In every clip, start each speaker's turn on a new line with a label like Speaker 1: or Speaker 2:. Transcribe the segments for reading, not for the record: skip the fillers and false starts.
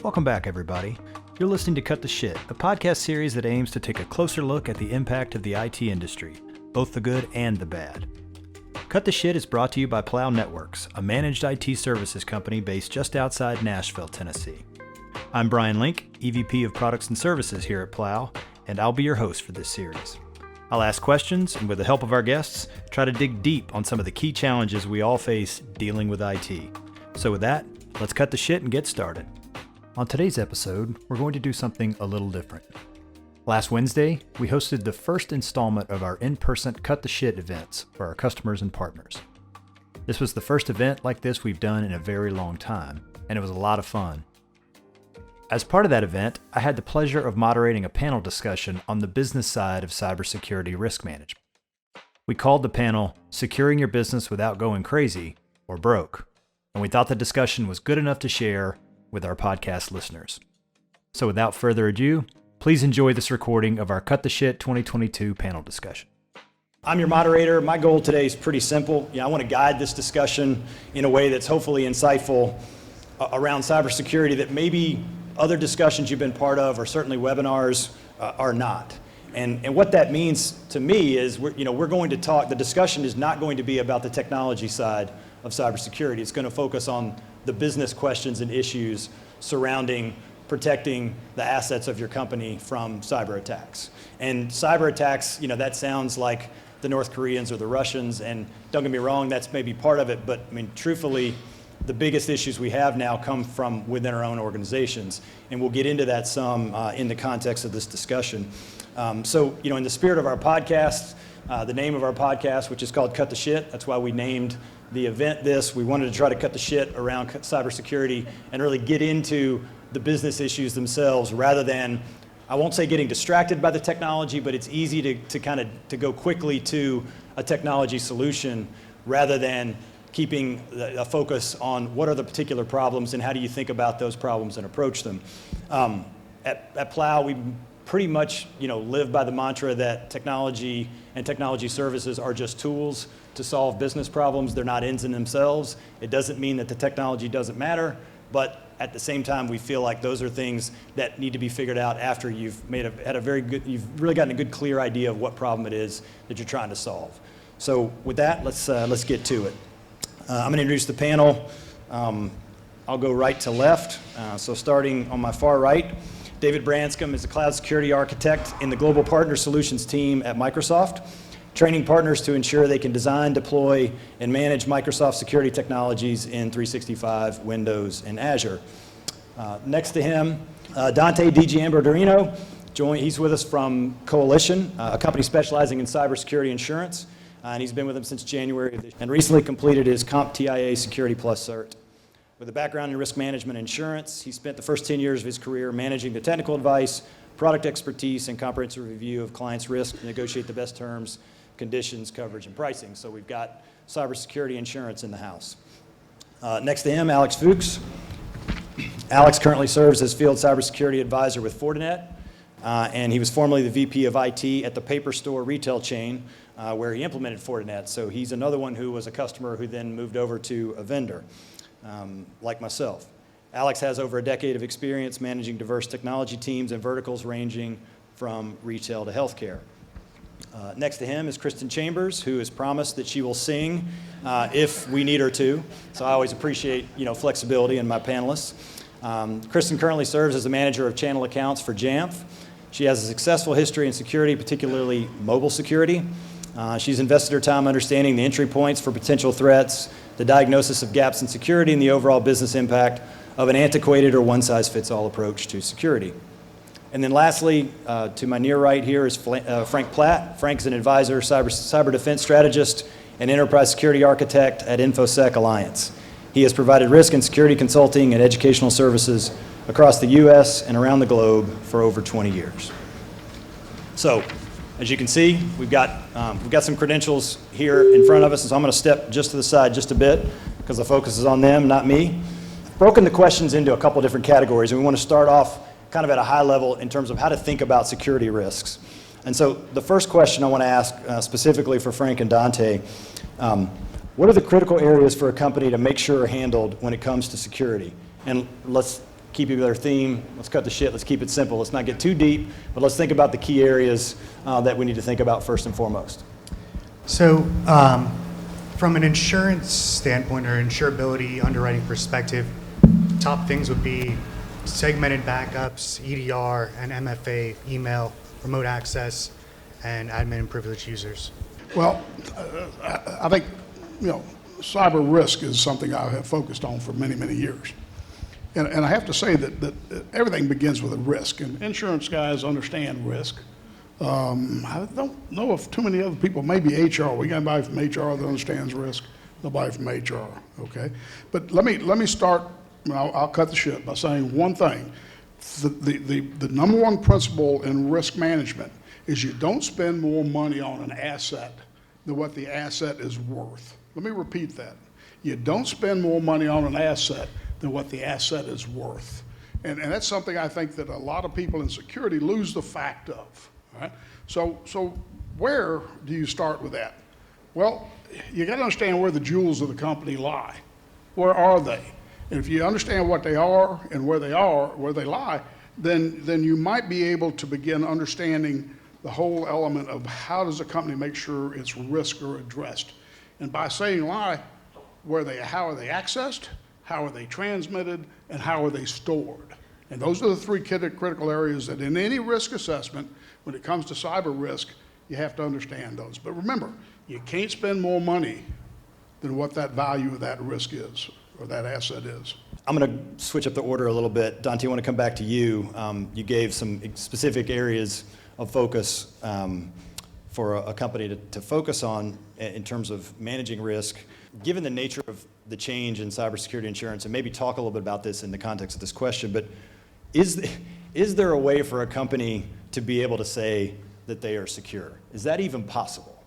Speaker 1: Welcome back, everybody. You're listening to Cut the Shit, a podcast series that aims to take a closer look at the impact of the IT industry, both the good and the bad. Cut the Shit is brought to you by Plow Networks, a managed IT services company based just outside Nashville, Tennessee. I'm Brian Link, EVP of Products and Services here at Plow, and I'll be your host for this series. I'll ask questions, and with the help of our guests, try to dig deep on some of the key challenges we all face dealing with IT. So with that, let's cut the shit and get started. On today's episode, we're going to do something a little different. Last Wednesday, we hosted the first installment of our in-person Cut the Shit events for our customers and partners. This was the first event like this we've done in a very long time, and it was a lot of fun. As part of that event, I had the pleasure of moderating a panel discussion on the business side of cybersecurity risk management. We called the panel Securing Your Business Without Going Crazy or Broke, and we thought the discussion was good enough to share with our podcast listeners. So without further ado, please enjoy this recording of our Cut the Shit 2022 panel discussion. I'm your moderator. My goal today is pretty simple. I want to guide this discussion in a way that's hopefully insightful around cybersecurity that maybe other discussions you've been part of, or certainly webinars, are not. And what that means to me is we're going to talk, the discussion is not going to be about the technology side of cybersecurity. It's going to focus on the business questions and issues surrounding protecting the assets of your company from cyber attacks. And cyber attacks, that sounds like the North Koreans or the Russians, and don't get me wrong, that's maybe part of it, but truthfully, the biggest issues we have now come from within our own organizations, and we'll get into that some in the context of this discussion. So, in the spirit of our podcast, the name of our podcast, which is called Cut the Shit, that's why we named the event this. We wanted to try to cut the shit around cybersecurity and really get into the business issues themselves rather than, I won't say getting distracted by the technology, but it's easy to go quickly to a technology solution rather than keeping a focus on what are the particular problems and how do you think about those problems and approach them. At Plow, we pretty much live by the mantra that technology and technology services are just tools to solve business problems. They're not ends in themselves. It doesn't mean that the technology doesn't matter, but at the same time, we feel like those are things that need to be figured out after you've you've really gotten a good, clear idea of what problem it is that you're trying to solve. So with that, let's get to it. I'm going to introduce the panel. I'll go right to left. So starting on my far right, David Branscombe is a cloud security architect in the Global Partner Solutions team at Microsoft, training partners to ensure they can design, deploy, and manage Microsoft security technologies in 365, Windows, and Azure. Next to him, Dante DiGiambardino. He's with us from Coalition, a company specializing in cybersecurity insurance. And he's been with them since January of this year, and recently completed his CompTIA Security Plus cert. With a background in risk management insurance, he spent the first 10 years of his career managing the technical advice, product expertise, and comprehensive review of clients' risk to negotiate the best terms, conditions, coverage, and pricing. So we've got cybersecurity insurance in the house. Next to him, Alex Fuchs. Alex currently serves as field cybersecurity advisor with Fortinet, and he was formerly the VP of IT at the paper store retail chain, where he implemented Fortinet. So he's another one who was a customer who then moved over to a vendor, like myself. Alex has over a decade of experience managing diverse technology teams and verticals ranging from retail to healthcare. Next to him is Kristen Chambers, who has promised that she will sing if we need her to. So I always appreciate flexibility in my panelists. Kristen currently serves as the manager of channel accounts for Jamf. She has a successful history in security, particularly mobile security. She's invested her time understanding the entry points for potential threats, the diagnosis of gaps in security, and the overall business impact of an antiquated or one-size-fits-all approach to security. And then lastly, to my near right here is Frank Platt. Frank's an advisor, cyber defense strategist, and enterprise security architect at InfoSec Alliance. He has provided risk and security consulting and educational services across the U.S. and around the globe for over 20 years. So, as you can see, we've got some credentials here in front of us, and so I'm going to step just to the side just a bit because the focus is on them, not me. I've broken the questions into a couple different categories, and we want to start off kind of at a high level in terms of how to think about security risks. And so the first question I want to ask specifically for Frank and Dante, what are the critical areas for a company to make sure are handled when it comes to security? And let's keep with our theme, let's cut the shit, let's keep it simple. Let's not get too deep, but let's think about the key areas that we need to think about first and foremost.
Speaker 2: So from an insurance standpoint or insurability underwriting perspective, top things would be segmented backups, EDR, and MFA, email, remote access, and admin and privileged users.
Speaker 3: Well, I think, cyber risk is something I have focused on for many, many years. And I have to say that everything begins with a risk, and insurance guys understand risk. I don't know if too many other people, maybe HR. We got anybody from HR that understands risk? Nobody from HR, okay? But let me start, I'll cut the shit by saying one thing. The number one principle in risk management is you don't spend more money on an asset than what the asset is worth. Let me repeat that. You don't spend more money on an asset than what the asset is worth. And that's something I think that a lot of people in security lose the fact of. All right? So where do you start with that? Well, you got to understand where the jewels of the company lie. Where are they? And if you understand what they are and where they lie, then you might be able to begin understanding the whole element of how does a company make sure its risks are addressed. And by saying lie, how are they accessed, how are they transmitted, and how are they stored? And those are the three critical areas that in any risk assessment, when it comes to cyber risk, you have to understand those. But remember, you can't spend more money than what that value of that risk is, or that asset is.
Speaker 1: I'm going to switch up the order a little bit. Dante, I want to come back to you. You gave some specific areas of focus for a company to focus on in terms of managing risk. Given the nature of the change in cybersecurity insurance, and maybe talk a little bit about this in the context of this question, but is there a way for a company to be able to say that they are secure? Is that even possible?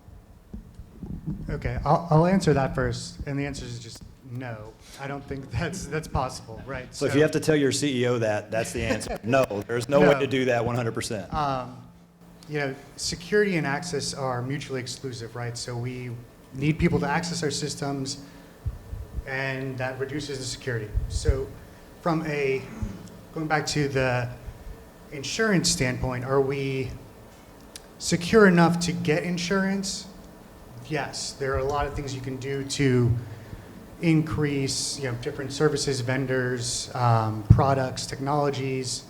Speaker 2: Okay, I'll answer that first, and the answer is just no. I don't think that's possible, right?
Speaker 1: So if you have to tell your CEO that's the answer. No, there's no way to do that 100%.
Speaker 2: Security and access are mutually exclusive, right? So we need people to access our systems, and that reduces the security. So going back to the insurance standpoint, are we secure enough to get insurance? Yes, there are a lot of things you can do to increase, different services, vendors, products, technologies,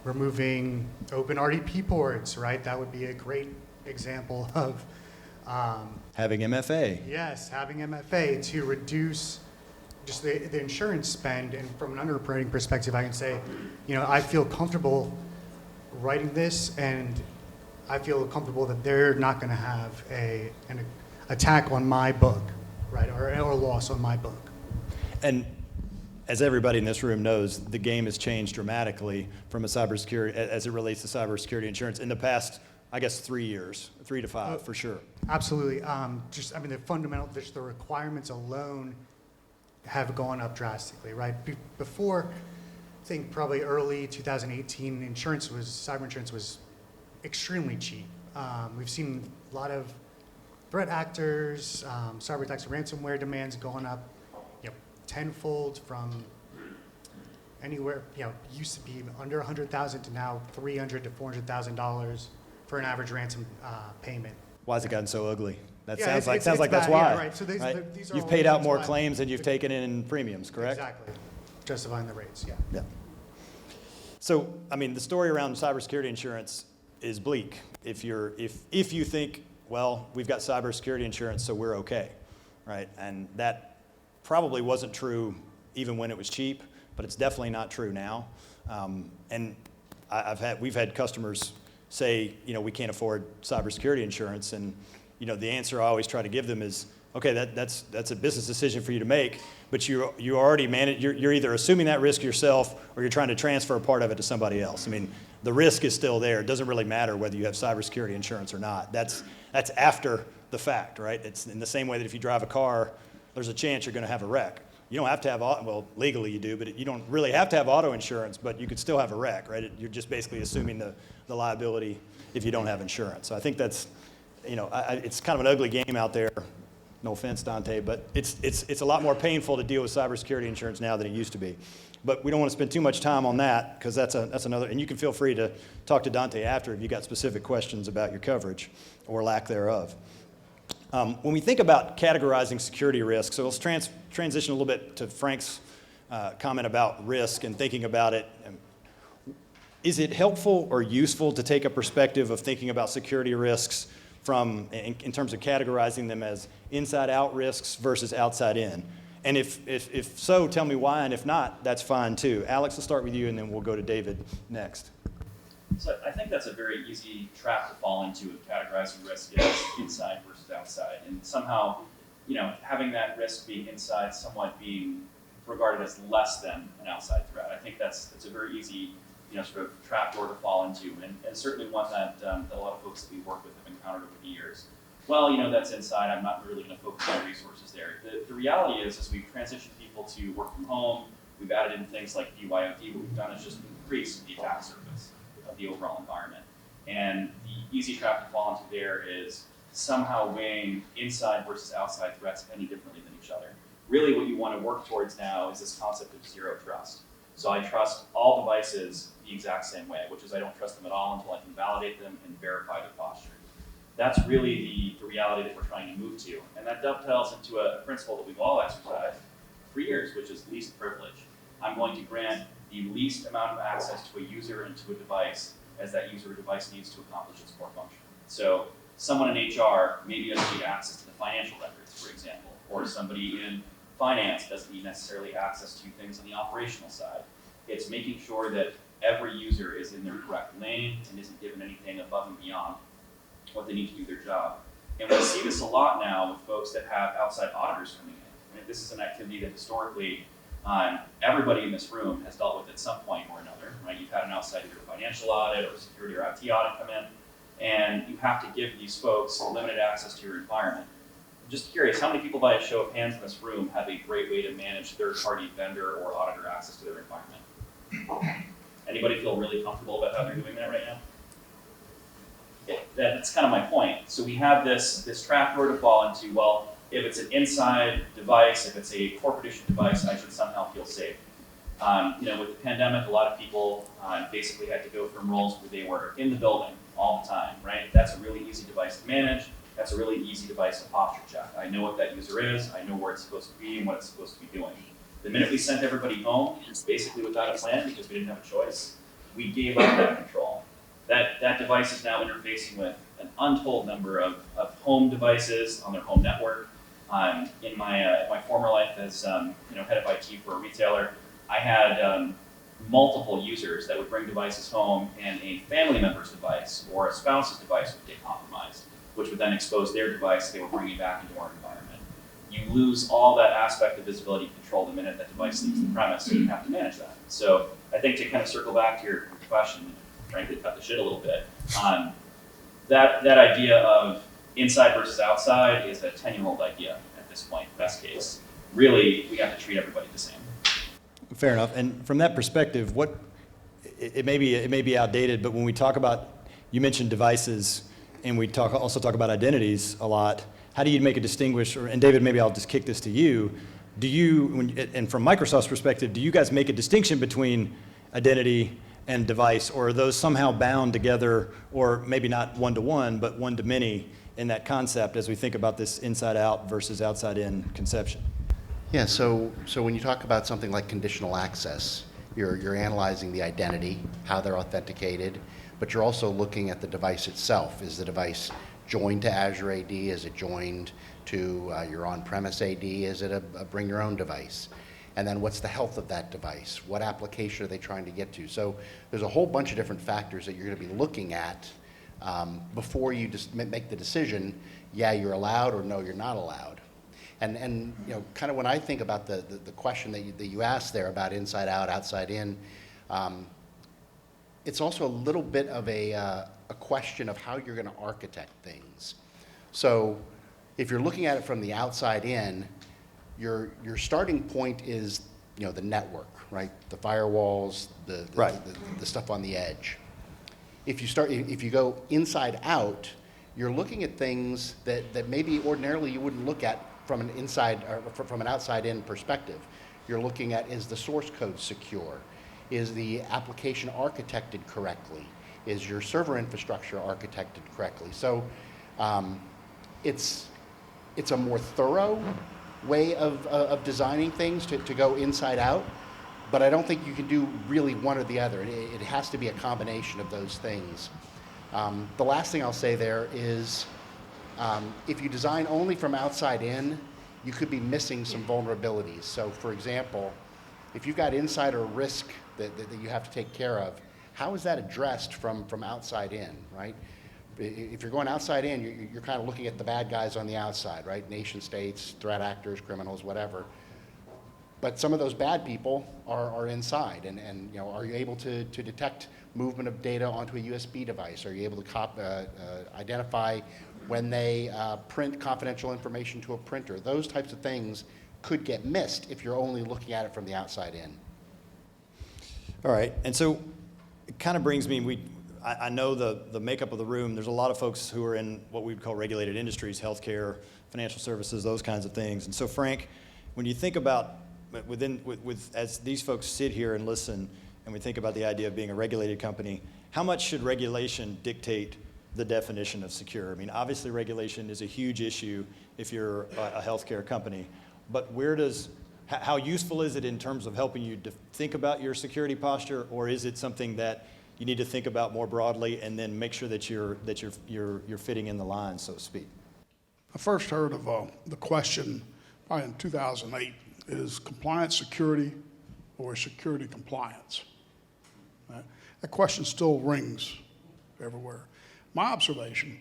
Speaker 2: removing open RDP ports, right? That would be a great example of
Speaker 1: having MFA.
Speaker 2: Yes, having MFA to reduce just the insurance spend. And from an underwriting perspective, I can say, I feel comfortable writing this, and I feel comfortable that they're not going to have an attack on my book, right, or a loss on my book.
Speaker 1: And as everybody in this room knows, the game has changed dramatically from as it relates to cybersecurity insurance in the past, I guess, 3 years, 3 to 5 for sure.
Speaker 2: Absolutely. The requirements alone have gone up drastically, right? Before, I think probably early 2018, cyber insurance was extremely cheap. We've seen a lot of threat actors, cyber attacks, ransomware demands going up, tenfold from anywhere, used to be under $100,000 to now $300,000 to $400,000 for an average ransom payment.
Speaker 1: Why has it gotten so ugly? That
Speaker 2: Yeah,
Speaker 1: sounds like
Speaker 2: bad.
Speaker 1: that's why.
Speaker 2: Yeah, right. So these are
Speaker 1: You've
Speaker 2: all
Speaker 1: paid out
Speaker 2: reasons
Speaker 1: more
Speaker 2: why.
Speaker 1: claims than you've taken in premiums, correct?
Speaker 2: Exactly. Justifying the rates, yeah.
Speaker 1: Yeah. So, the story around cybersecurity insurance is bleak. If you think, well, we've got cybersecurity insurance, so we're okay, right? And that probably wasn't true even when it was cheap, but it's definitely not true now. And we've had customers say, we can't afford cybersecurity insurance, and the answer I always try to give them is, okay, that's a business decision for you to make, but you already manage. You're either assuming that risk yourself, or you're trying to transfer a part of it to somebody else. The risk is still there. It doesn't really matter whether you have cybersecurity insurance or not. That's after the fact, right? It's in the same way that if you drive a car, there's a chance you're going to have a wreck. You don't have to have legally you do, but you don't really have to have auto insurance, but you could still have a wreck, right? You're just basically assuming the liability if you don't have insurance. So I think that's, it's kind of an ugly game out there No offense, Dante, but it's a lot more painful to deal with cybersecurity insurance now than it used to be. But we don't want to spend too much time on that because that's another, and you can feel free to talk to Dante after if you got specific questions about your coverage or lack thereof. When we think about categorizing security risks, so let's transition a little bit to Frank's comment about risk and thinking about it. Is it helpful or useful to take a perspective of thinking about security risks from, in terms of categorizing them as inside-out risks versus outside-in? And if so, tell me why, and if not, that's fine too. Alex, let's start with you, and then we'll go to David next.
Speaker 4: So I think that's a very easy trap to fall into with categorizing risk as inside versus outside. And somehow, having that risk being inside somewhat being regarded as less than an outside threat. I think that's a very easy sort of trapdoor to fall into, and certainly one that a lot of folks that we work with have encountered over the years. Well, that's inside, I'm not really going to focus my resources there. The reality is, as we've transitioned people to work from home, we've added in things like BYOD, what we've done is just increase the attack surface of the overall environment. And the easy trap to fall into there is somehow weighing inside versus outside threats any differently than each other. Really what you want to work towards now is this concept of zero trust. So I trust all devices the exact same way, which is I don't trust them at all until I can validate them and verify their posture. That's really the reality that we're trying to move to. And that dovetails into a principle that we've all exercised for years, which is least privilege. I'm going to grant the least amount of access to a user and to a device as that user or device needs to accomplish its core function. So someone in HR maybe doesn't need access to the financial records, for example, or somebody in finance doesn't need necessarily access to things on the operational side. It's making sure that every user is in their correct lane and isn't given anything above and beyond what they need to do their job. And we see this a lot now with folks that have outside auditors coming in. This is an activity that historically everybody in this room has dealt with at some point or another, right? You've had an outside either financial audit or security or IT audit come in, and you have to give these folks limited access to your environment. I'm just curious, how many people by a show of hands in this room have a great way to manage third-party vendor or auditor access to their environment? Anybody feel really comfortable about how they're doing that right now? Yeah, that's kind of my point. So we have this trapdoor to fall into, well, if it's an inside device, if it's a corporate issued device, I should somehow feel safe. With the pandemic, a lot of people basically had to go from roles where they were in the building all the time, right? That's a really easy device to manage. That's a really easy device to posture check. I know what that user is. I know where it's supposed to be and what it's supposed to be doing. The minute we sent everybody home, basically without a plan because we didn't have a choice, we gave up that control. That device is now interfacing with an untold number of home devices on their home network. In my former life as head of IT for a retailer, I had multiple users that would bring devices home, and a family member's device or a spouse's device would get compromised, which would then expose their device they were bringing back into our environment. You lose all that aspect of visibility and control the minute that device leaves the premise, so you have to manage that. So I think to kind of circle back to your question, trying to cut the shit a little bit, that idea of inside versus outside is a 10-year-old idea at this point, best case. Really, we have to treat everybody the same.
Speaker 1: Fair enough. And from that perspective, it may be outdated, but when we talk about, you mentioned devices, and we also talk about identities a lot. How do you make a distinguish? And David, maybe I'll just kick this to you. And from Microsoft's perspective, do you guys make a distinction between identity and device, or are those somehow bound together, or maybe not one-to-one, but one-to-many in that concept as we think about this inside-out versus outside-in conception?
Speaker 5: Yeah, so when you talk about something like conditional access, you're analyzing the identity, how they're authenticated, but you're also looking at the device itself. Is the device joined to Azure AD? Is it joined to your on-premise AD? Is it a bring your own device? And then what's the health of that device? What application are they trying to get to? So there's a whole bunch of different factors that you're going to be looking at before you just make the decision, yeah, you're allowed, or no, you're not allowed. And kind of when I think about the question that you asked there about inside out, outside in, it's also a little bit of a question of how you're going to architect things. So if you're looking at it from the outside in, your starting point is the network, right? The firewalls, the stuff on the edge. If you go inside out, you're looking at things that maybe ordinarily you wouldn't look at from an inside or from an outside-in perspective. You're looking at, is the source code secure? Is the application architected correctly? Is your server infrastructure architected correctly? So it's a more thorough way of designing things to go inside out, but I don't think you can do really one or the other. It has to be a combination of those things. The last thing I'll say there is if you design only from outside in, you could be missing some vulnerabilities. So for example, if you've got insider risk that you have to take care of, how is that addressed from outside in, right? If you're going outside in, you're kind of looking at the bad guys on the outside, right? Nation states, threat actors, criminals, whatever. But some of those bad people are inside, and you know, are you able to detect movement of data onto a USB device? Are you able to identify when they print confidential information to a printer? Those types of things could get missed if you're only looking at it from the outside in.
Speaker 1: All right, and so it kind of brings me, I know the makeup of the room. There's a lot of folks who are in what we would call regulated industries, healthcare, financial services, those kinds of things. And so Frank, when you think about as these folks sit here and listen, and we think about the idea of being a regulated company, how much should regulation dictate the definition of secure? I mean, obviously regulation is a huge issue if you're a healthcare company, but how useful is it in terms of helping you to think about your security posture, or is it something that you need to think about more broadly and then make sure that you're fitting in the line, so to speak?
Speaker 3: I first heard of the question probably in 2008, is compliance security or security compliance? Right? That question still rings everywhere. My observation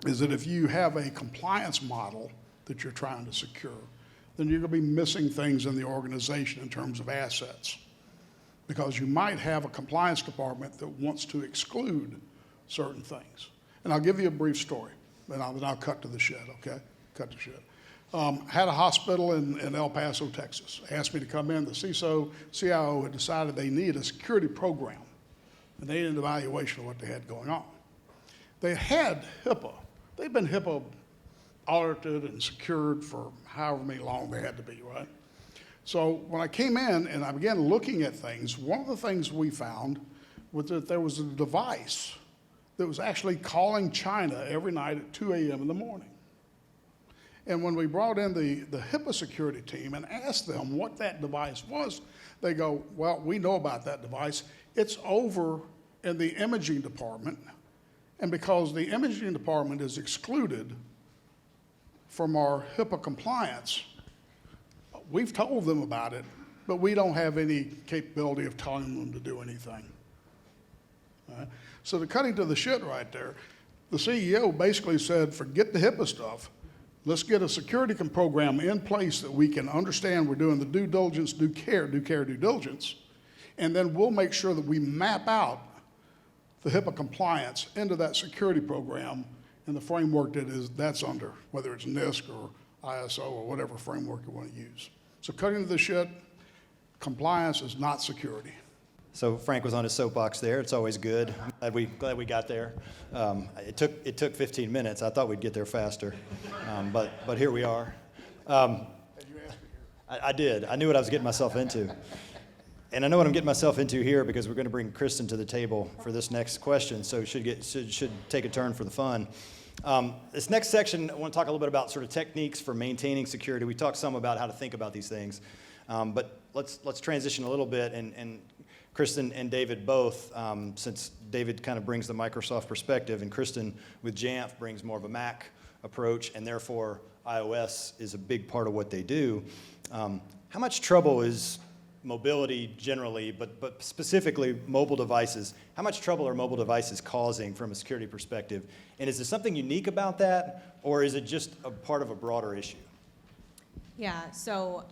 Speaker 3: is that if you have a compliance model that you're trying to secure, then you're going to be missing things in the organization in terms of assets. Because you might have a compliance department that wants to exclude certain things. And I'll give you a brief story, and I'll cut to the shit, okay? Cut to shit. Had a hospital in El Paso, Texas. Asked me to come in. The CIO had decided they needed a security program, and they needed an evaluation of what they had going on. They had HIPAA. They'd been HIPAA audited and secured for however many long they had to be, right? So when I came in and I began looking at things, one of the things we found was that there was a device that was actually calling China every night at 2 a.m. in the morning. And when we brought in the HIPAA security team and asked them what that device was, they go, well, we know about that device. It's over in the imaging department. And because the imaging department is excluded from our HIPAA compliance, we've told them about it, but we don't have any capability of telling them to do anything. Right? So the cutting to the shit right there, the CEO basically said, forget the HIPAA stuff. Let's get a security program in place that we can understand we're doing the due diligence, due care, due diligence, and then we'll make sure that we map out the HIPAA compliance into that security program in the framework that's under, whether it's NIST or ISO or whatever framework you want to use. So cutting to the shit, compliance is not security.
Speaker 1: So Frank was on his soapbox there. It's always good. Glad we got there. It took 15 minutes. I thought we'd get there faster, but here we are. I did. I knew what I was getting myself into, and I know what I'm getting myself into here because we're going to bring Kristen to the table for this next question. So should take a turn for the fun. This next section, I want to talk a little bit about sort of techniques for maintaining security. We talked some about how to think about these things, but let's transition a little bit and Kristen and David both, since David kind of brings the Microsoft perspective and Kristen with Jamf brings more of a Mac approach, and therefore iOS is a big part of what they do. How much trouble is mobility generally, but specifically mobile devices, how much trouble are mobile devices causing from a security perspective? And is there something unique about that, or is it just a part of a broader issue?
Speaker 6: Yeah, so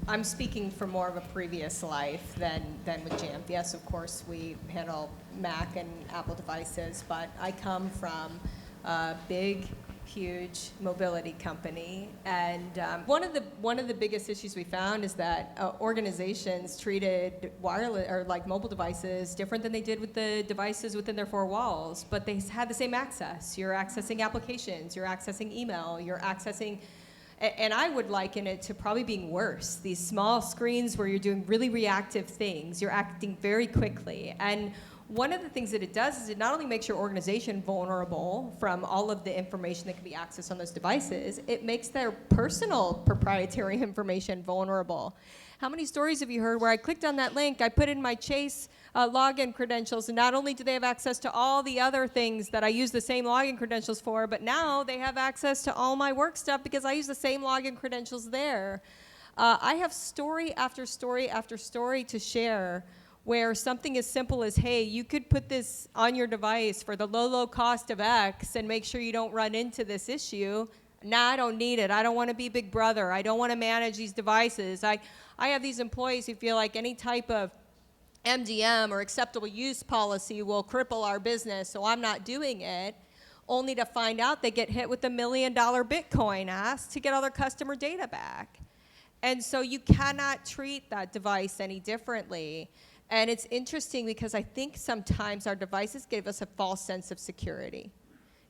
Speaker 6: I'm speaking for more of a previous life than with Jamf. Yes, of course, we handle Mac and Apple devices, but I come from a big, huge mobility company, and one of the biggest issues we found is that organizations treated wireless or like mobile devices different than they did with the devices within their four walls, but they had the same access. You're accessing applications, you're accessing email, you're accessing And I would liken it to probably being worse. These small screens where you're doing really reactive things, you're acting very quickly. And one of the things that it does is it not only makes your organization vulnerable from all of the information that can be accessed on those devices, it makes their personal proprietary information vulnerable. How many stories have you heard where I clicked on that link, I put in my Chase login credentials, and not only do they have access to all the other things that I use the same login credentials for, but now they have access to all my work stuff because I use the same login credentials there. I have story after story after story to share where something as simple as, hey, you could put this on your device for the low cost of X and make sure you don't run into this issue. Nah, I don't need it. I don't want to be Big Brother. I don't want to manage these devices. I have these employees who feel like any type of MDM or acceptable use policy will cripple our business, so I'm not doing it, only to find out they get hit with $1 million Bitcoin ask to get all their customer data back. And so you cannot treat that device any differently. And it's interesting because I think sometimes our devices give us a false sense of security.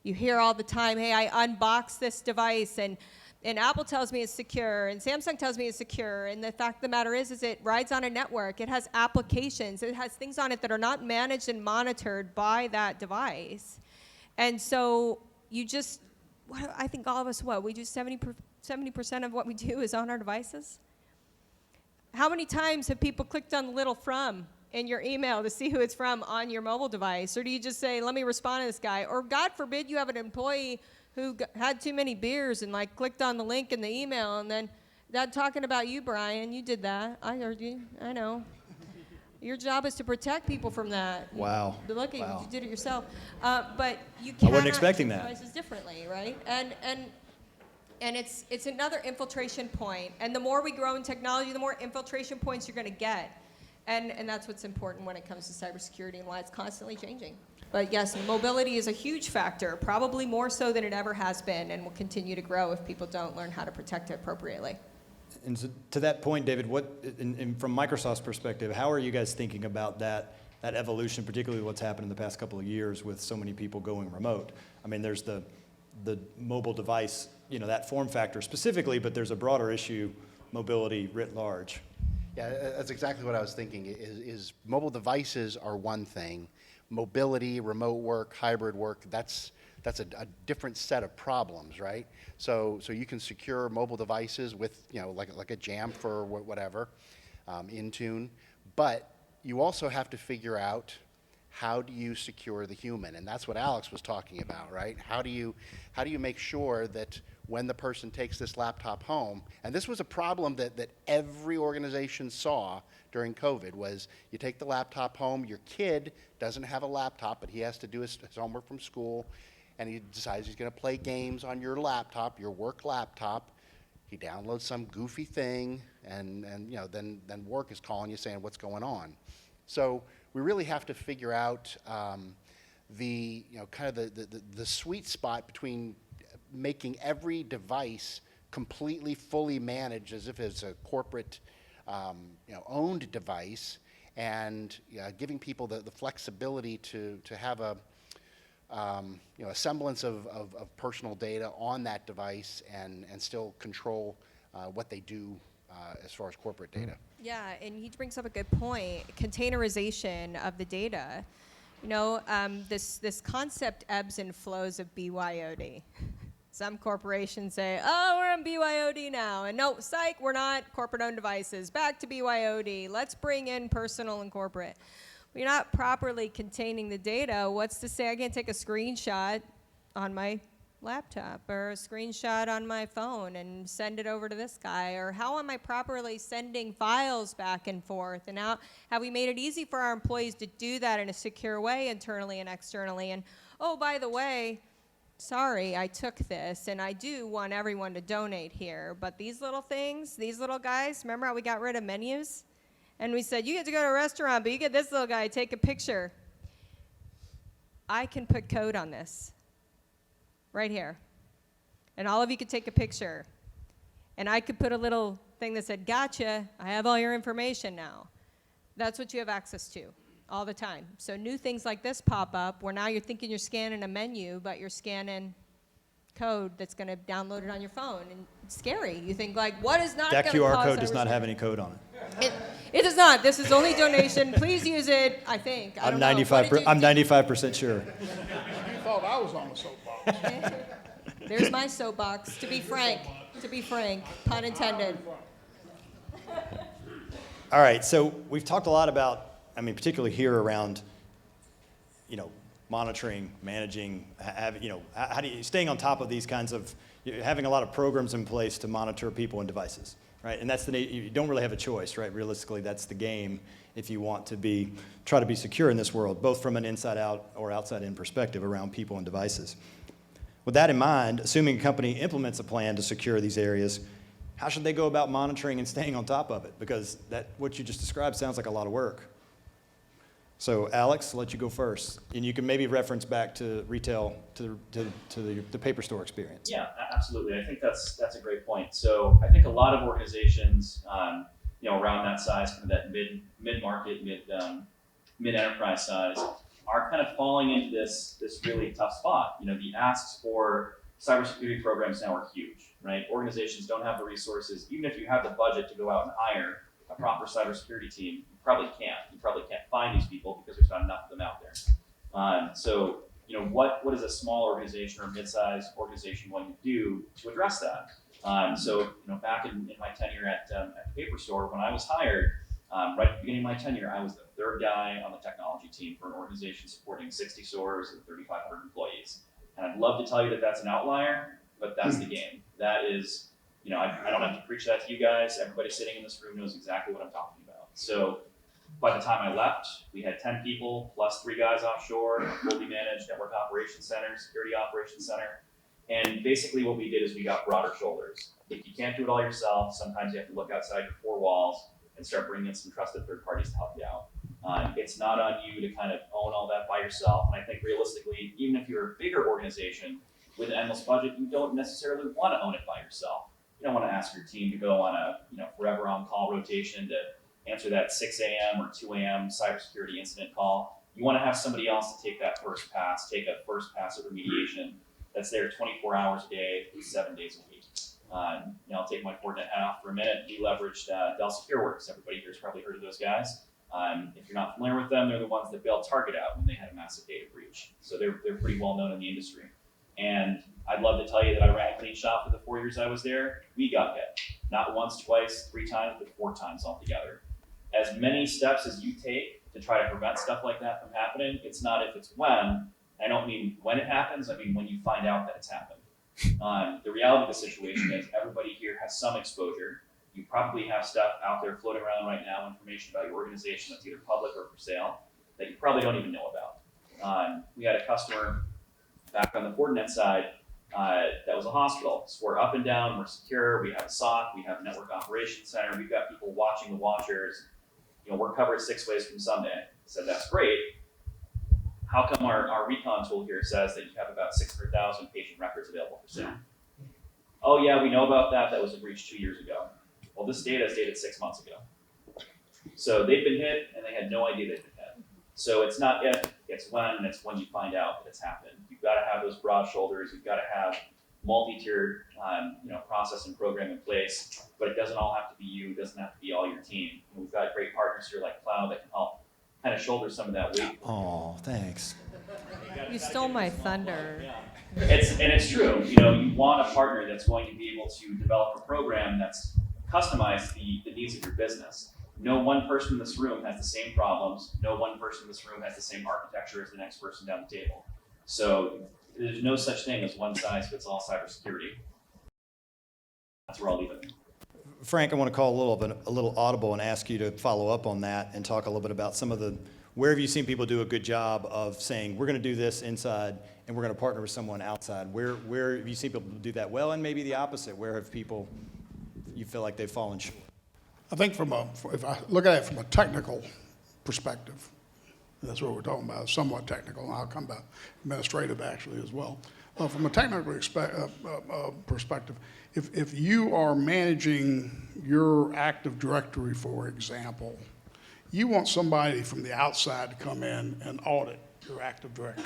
Speaker 6: You hear all the time, hey, I unboxed this device, and Apple tells me it's secure, and Samsung tells me it's secure, and the fact of the matter is it rides on a network, it has applications, it has things on it that are not managed and monitored by that device. And so you just, I think all of us, we do 70% of what we do is on our devices? How many times have people clicked on the little from in your email to see who it's from on your mobile device? Or do you just say, let me respond to this guy? Or God forbid you have an employee who had too many beers and like clicked on the link in the email, and then that talking about you, Brian, you did that. I heard you. I know. Your job is to protect people from that.
Speaker 1: Wow.
Speaker 6: Look,
Speaker 1: Wow.
Speaker 6: you did it yourself. But you cannot
Speaker 1: wasn't expecting
Speaker 6: treat
Speaker 1: that.
Speaker 6: devices differently, right? And it's another infiltration point. And the more we grow in technology, the more infiltration points you're going to get. And that's what's important when it comes to cybersecurity and why it's constantly changing. But yes, mobility is a huge factor, probably more so than it ever has been, and will continue to grow if people don't learn how to protect it appropriately.
Speaker 1: And so to that point, David, from Microsoft's perspective, how are you guys thinking about that evolution, particularly what's happened in the past couple of years with so many people going remote? I mean, there's the mobile device, that form factor specifically, but there's a broader issue, mobility writ large.
Speaker 5: Yeah, that's exactly what I was thinking, is mobile devices are one thing. Mobility, remote work, hybrid work, that's a different set of problems, right? So you can secure mobile devices with, like a Jamf or whatever, Intune, but you also have to figure out how do you secure the human, and that's what Alex was talking about, right? How do you make sure that when the person takes this laptop home, and this was a problem that every organization saw during COVID, was you take the laptop home, your kid doesn't have a laptop, but he has to do his homework from school, and he decides he's going to play games on your laptop, your work laptop. He downloads some goofy thing, and then work is calling you saying what's going on. So we really have to figure out the sweet spot between making every device completely fully managed as if it's a corporate owned device, and giving people the flexibility to have a semblance of personal data on that device and still control what they do as far as corporate data.
Speaker 6: Yeah, and he brings up a good point, containerization of the data. This concept ebbs and flows of BYOD. Some corporations say, oh, we're on BYOD now. And no, psych, we're not corporate-owned devices. Back to BYOD. Let's bring in personal and corporate. We're not properly containing the data. What's to say I can't take a screenshot on my laptop or a screenshot on my phone and send it over to this guy? Or how am I properly sending files back and forth? And how have we made it easy for our employees to do that in a secure way internally and externally? And oh, by the way, sorry, I took this, and I do want everyone to donate here, but these little things, these little guys, remember how we got rid of menus? And we said, you get to go to a restaurant, but you get this little guy to take a picture. I can put code on this right here, and all of you could take a picture, and I could put a little thing that said, gotcha, I have all your information now. That's what you have access to all the time. So new things like this pop up where now you're thinking you're scanning a menu, but you're scanning code that's going to download it on your phone, and it's scary. You think like, what is not
Speaker 1: That
Speaker 6: going to
Speaker 1: QR
Speaker 6: cause
Speaker 1: code does not
Speaker 6: cybersecurity?
Speaker 1: have any code on it.
Speaker 6: It does not. This is only donation. Please use it. I think. I
Speaker 1: I'm
Speaker 6: don't know.
Speaker 1: I'm 95% sure.
Speaker 3: You thought I was on the soapbox.
Speaker 6: There's my soapbox. To be frank, pun intended.
Speaker 1: All right, so we've talked a lot about, particularly here around, monitoring, managing, how do you, staying on top of these kinds of, having a lot of programs in place to monitor people and devices, right? And that's you don't really have a choice, right? Realistically, that's the game if you want to try to be secure in this world, both from an inside out or outside in perspective around people and devices. With that in mind, assuming a company implements a plan to secure these areas, how should they go about monitoring and staying on top of it? Because what you just described sounds like a lot of work. So Alex, I'll let you go first. And you can maybe reference back to retail, to the paper store experience.
Speaker 4: Yeah, absolutely. I think that's a great point. So I think a lot of organizations, around that size, kind of that mid-market, mid-enterprise size, are kind of falling into this really tough spot. The asks for cybersecurity programs now are huge, right? Organizations don't have the resources. Even if you have the budget to go out and hire a proper cybersecurity team, you probably can't. You probably can't find these people because there's not enough of them out there. So, what is a small organization or mid-sized organization going to do to address that? So, back in my tenure at the paper store, when I was hired, right at the beginning of my tenure, I was the third guy on the technology team for an organization supporting 60 stores and 3,500 employees. And I'd love to tell you that that's an outlier, but that's the game. That is, I don't have to preach that to you guys. Everybody sitting in this room knows exactly what I'm talking about. So by the time I left, we had 10 people plus 3 guys offshore, a fully managed network operations center, security operations center. And basically what we did is we got broader shoulders. If you can't do it all yourself, sometimes you have to look outside your 4 walls and start bringing in some trusted third parties to help you out. It's not on you to kind of own all that by yourself. And I think realistically, even if you're a bigger organization with an endless budget, you don't necessarily want to own it by yourself. You don't want to ask your team to go on a forever on call rotation to answer that 6 a.m. or 2 a.m. cybersecurity incident call. You want to have somebody else to take that first pass, take a first pass at remediation that's there 24 hours a day, 7 days a week. I'll take my Fortinet hat off for a minute. We leveraged Dell SecureWorks. Everybody here has probably heard of those guys. If you're not familiar with them, they're the ones that bailed Target out when they had a massive data breach. So they're pretty well known in the industry. And I'd love to tell you that I ran a clean shop for the 4 years I was there. We got hit. Not once, twice, 3 times, but 4 times altogether. As many steps as you take to try to prevent stuff like that from happening, it's not if, it's when. I don't mean when it happens, I mean when you find out that it's happened. The reality of the situation is everybody here has some exposure. You probably have stuff out there floating around right now, information about your organization that's either public or for sale, that you probably don't even know about. We had a customer back on the Fortinet side that was a hospital. So we're up and down, we're secure, we have a SOC, we have a network operations center, we've got people watching the watchers. We're covered 6 ways from Sunday. I said, that's great. How come our recon tool here says that you have about 600,000 patient records available for sale? Oh yeah, we know about that. That was a breach 2 years ago. Well, this data is dated 6 months ago. So they've been hit and they had no idea they'd been hit. So it's not if, it's when, and it's when you find out that it's happened. You've got to have those broad shoulders. You've got to have multi-tiered process and program in place, but it doesn't all have to be you. It doesn't have to be all your team. And we've got great partners here like Plow that can help kind of shoulder some of that weight.
Speaker 1: Oh, thanks.
Speaker 6: You stole my thunder.
Speaker 4: Yeah. It's true. You want a partner that's going to be able to develop a program that's customized to the needs of your business. No one person in this room has the same problems. No one person in this room has the same architecture as the next person down the table. So there's no such thing as one size fits all cybersecurity. That's where I'll leave it.
Speaker 1: Frank, I want to call a little audible and ask you to follow up on that and talk a little bit about where have you seen people do a good job of saying, we're going to do this inside and we're going to partner with someone outside? Where have you seen people do that well, and maybe the opposite? Where have people, you feel like they've fallen short?
Speaker 3: I think if I look at it from a technical perspective, that's what we're talking about, somewhat technical, and I'll come back administrative actually as well. From a technical perspective, if you are managing your Active Directory, for example, you want somebody from the outside to come in and audit your Active Directory.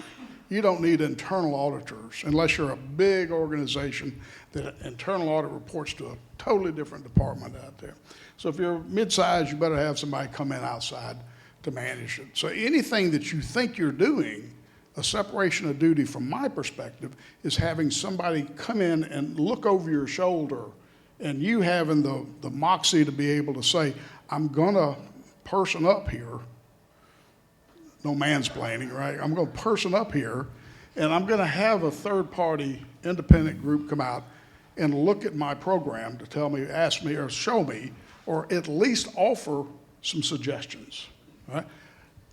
Speaker 3: You don't need internal auditors unless you're a big organization that an internal audit reports to a totally different department out there. So if you're mid-sized, you better have somebody come in outside to manage it. So anything that you think you're doing, a separation of duty from my perspective is having somebody come in and look over your shoulder and you having the moxie to be able to say, I'm gonna person up here, no mansplaining, right? I'm gonna person up here and I'm gonna have a third party independent group come out and look at my program to tell me, ask me, or show me, or at least offer some suggestions, right?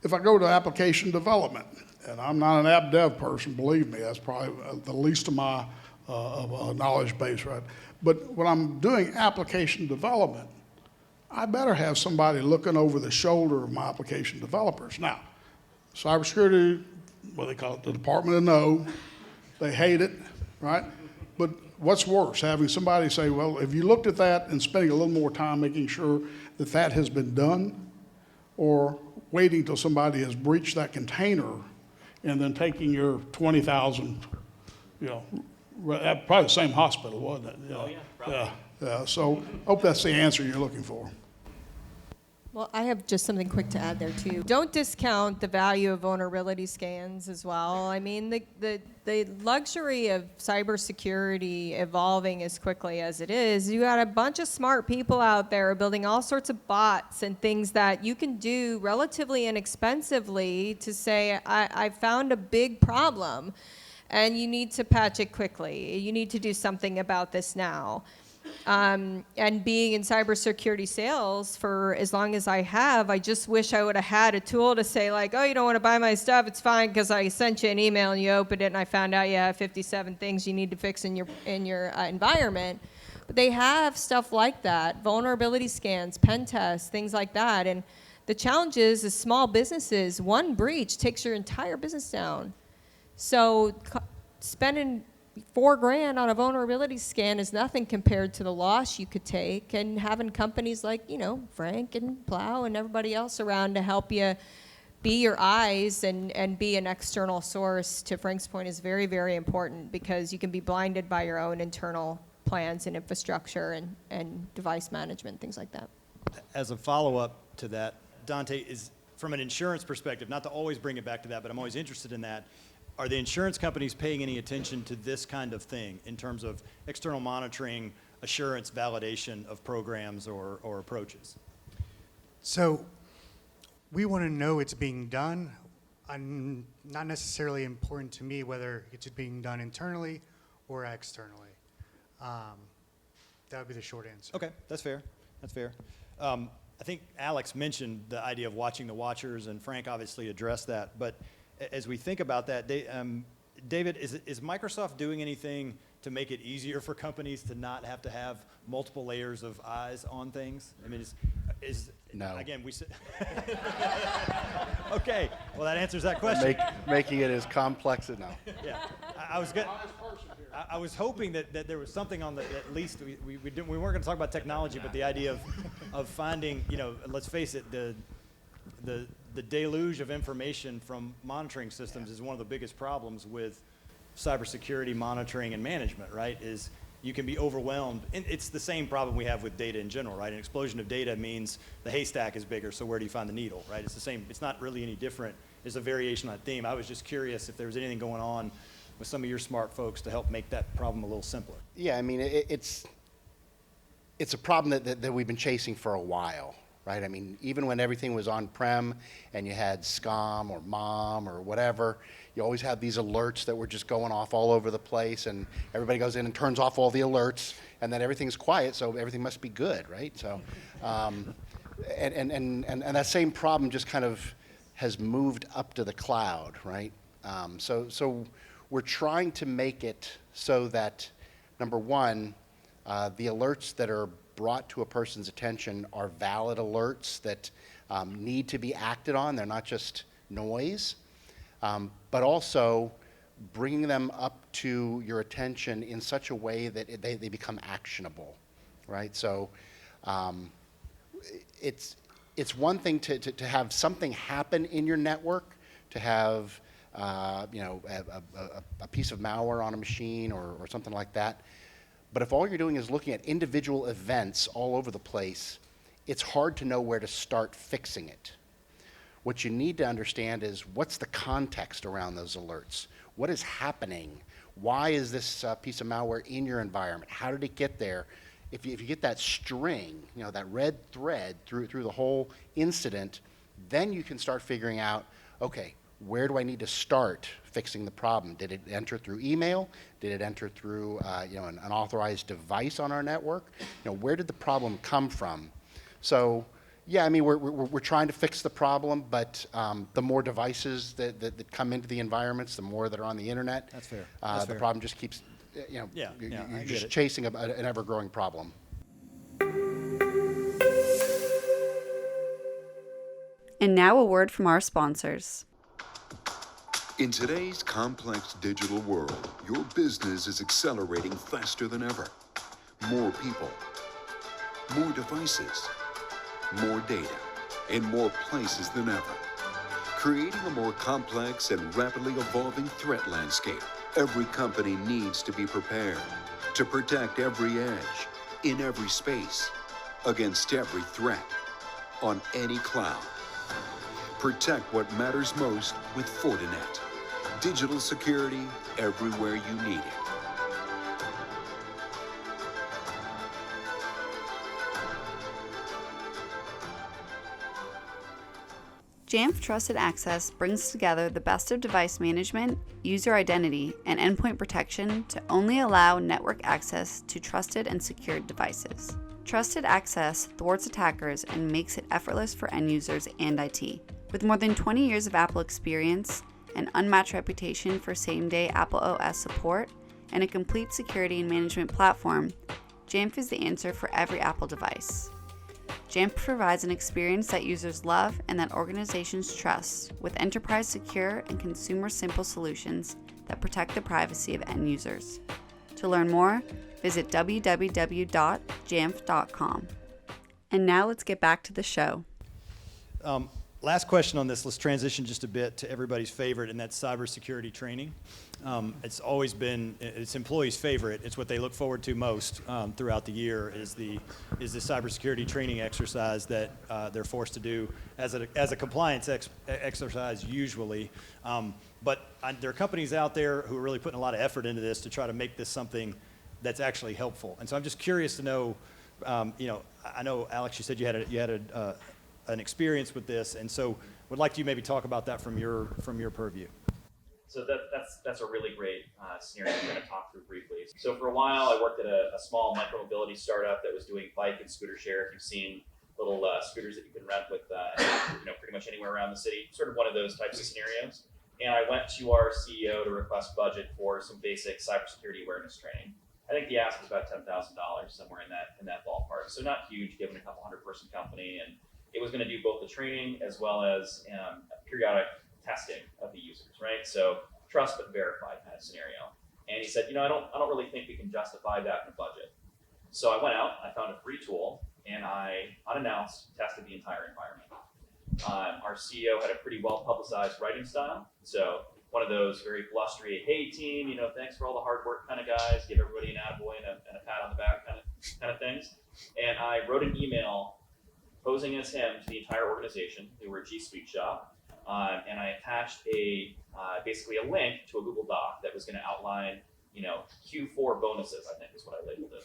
Speaker 3: If I go to application development, and I'm not an app dev person, believe me, that's probably the least of my knowledge base, right? But when I'm doing application development, I better have somebody looking over the shoulder of my application developers. Now, cybersecurity, what they call it, the Department of No, they hate it, right? But what's worse, having somebody say, well, have you looked at that and spending a little more time making sure that that has been done, or waiting till somebody has breached that container and then taking your 20,000, you know, probably the same hospital, wasn't it?
Speaker 4: Oh, yeah, probably.
Speaker 3: Yeah. So hope that's the answer you're looking for.
Speaker 6: Well, I have just something quick to add there too. Don't discount the value of vulnerability scans as well. I mean, the luxury of cybersecurity evolving as quickly as it is, you got a bunch of smart people out there building all sorts of bots and things that you can do relatively inexpensively to say, I found a big problem and you need to patch it quickly. You need to do something about this now. And being in cybersecurity sales for as long as I have, I just wish I would have had a tool to say like, oh, you don't want to buy my stuff, it's fine because I sent you an email and you opened it and I found out you have 57 things you need to fix in your environment. But they have stuff like that, vulnerability scans, pen tests, things like that. And the challenge is small businesses, one breach takes your entire business down. So spending $4,000 on a vulnerability scan is nothing compared to the loss you could take, and having companies like, you know, Frank and Plow and everybody else around to help you be your eyes and be an external source, to Frank's point, is very, very important, because you can be blinded by your own internal plans and infrastructure and device management, things like that.
Speaker 1: As a follow-up to that, Dante, is from an insurance perspective, not to always bring it back to that, but I'm always interested in that. Are the insurance companies paying any attention to this kind of thing in terms of external monitoring, assurance, validation of programs or approaches?
Speaker 2: So we want to know it's being done. Not necessarily important to me whether it's being done internally or externally. That would be the short answer.
Speaker 1: Okay, that's fair. That's fair. I think Alex mentioned the idea of watching the watchers, and Frank obviously addressed that. But as we think about that, David, is Microsoft doing anything to make it easier for companies to not have to have multiple layers of eyes on things? I mean,
Speaker 5: No.
Speaker 1: Again, we said. Okay, well that answers that question.
Speaker 5: Making it as complex as no.
Speaker 1: Yeah, I was hoping that there was something on the, at least we weren't going to talk about technology, but the idea of finding, you know, let's face it, the deluge of information from monitoring systems is one of the biggest problems with cybersecurity monitoring and management, right? Is you can be overwhelmed. And it's the same problem we have with data in general, right? An explosion of data means the haystack is bigger, so where do you find the needle, right? It's the same. It's not really any different. It's a variation on that theme. I was just curious if there was anything going on with some of your smart folks to help make that problem a little simpler.
Speaker 5: Yeah, I mean, it's a problem that we've been chasing for a while, right? I mean, even when everything was on-prem and you had SCOM or MOM or whatever, you always had these alerts that were just going off all over the place, and everybody goes in and turns off all the alerts, and then everything's quiet, so everything must be good, right? So, and that same problem just kind of has moved up to the cloud, right? So we're trying to make it so that, number one, the alerts that are brought to a person's attention are valid alerts that need to be acted on. They're not just noise, but also bringing them up to your attention in such a way that they become actionable, right? So it's one thing to have something happen in your network, to have a piece of malware on a machine or something like that. But if all you're doing is looking at individual events all over the place, it's hard to know where to start fixing it. What you need to understand is what's the context around those alerts? What is happening? Why is this piece of malware in your environment? How did it get there? If you get that string, that red thread through the whole incident, then you can start figuring out, okay, where do I need to start fixing the problem? Did it enter through email? Did it enter through an unauthorized device on our network? Where did the problem come from? So, yeah, I mean, we're trying to fix the problem, but the more devices that come into the environments, the more that are on the internet.
Speaker 1: That's fair.
Speaker 5: The problem just keeps, you're
Speaker 1: I get
Speaker 5: just
Speaker 1: it.
Speaker 5: chasing an ever-growing problem.
Speaker 7: And now a word from our sponsors.
Speaker 8: In today's complex digital world, your business is accelerating faster than ever. More people, more devices, more data, in more places than ever. Creating a more complex and rapidly evolving threat landscape, every company needs to be prepared to protect every edge, in every space, against every threat, on any cloud. Protect what matters most with Fortinet. Digital security everywhere you need it.
Speaker 7: Jamf Trusted Access brings together the best of device management, user identity, and endpoint protection to only allow network access to trusted and secured devices. Trusted Access thwarts attackers and makes it effortless for end users and IT. With more than 20 years of Apple experience, an unmatched reputation for same-day Apple OS support, and a complete security and management platform, Jamf is the answer for every Apple device. Jamf provides an experience that users love and that organizations trust, with enterprise secure and consumer simple solutions that protect the privacy of end users. To learn more, visit www.jamf.com. And now let's get back to the show.
Speaker 1: Last question on this. Let's transition just a bit to everybody's favorite, and that's cybersecurity training. It's always been it's employees' favorite. It's what they look forward to most throughout the year is the cybersecurity training exercise that they're forced to do as a compliance exercise usually. But there are companies out there who are really putting a lot of effort into this to try to make this something that's actually helpful. And so I'm just curious to know. I know Alex, you said you had an experience with this, and so would like you maybe talk about that from your purview.
Speaker 4: So that's a really great scenario I'm going to talk through briefly. So for a while, I worked at a small micromobility startup that was doing bike and scooter share. If you've seen little scooters that you can rent with pretty much anywhere around the city, sort of one of those types of scenarios. And I went to our CEO to request budget for some basic cybersecurity awareness training. I think the ask was about $10,000, somewhere in that ballpark. So not huge, given a couple 100-person company, and it was going to do both the training as well as periodic testing of the users, right? So trust but verified kind of scenario. And he said, I don't really think we can justify that in a budget. So I went out, I found a free tool, and I, unannounced, tested the entire environment. Our CEO had a pretty well-publicized writing style. So one of those very blustery, hey team, thanks for all the hard work kind of guys, give everybody an attaboy and a pat on the back kind of things. And I wrote an email posing as him to the entire organization. They were a G Suite shop. And I attached basically a link to a Google Doc that was going to outline, Q4 bonuses, I think is what I labeled it.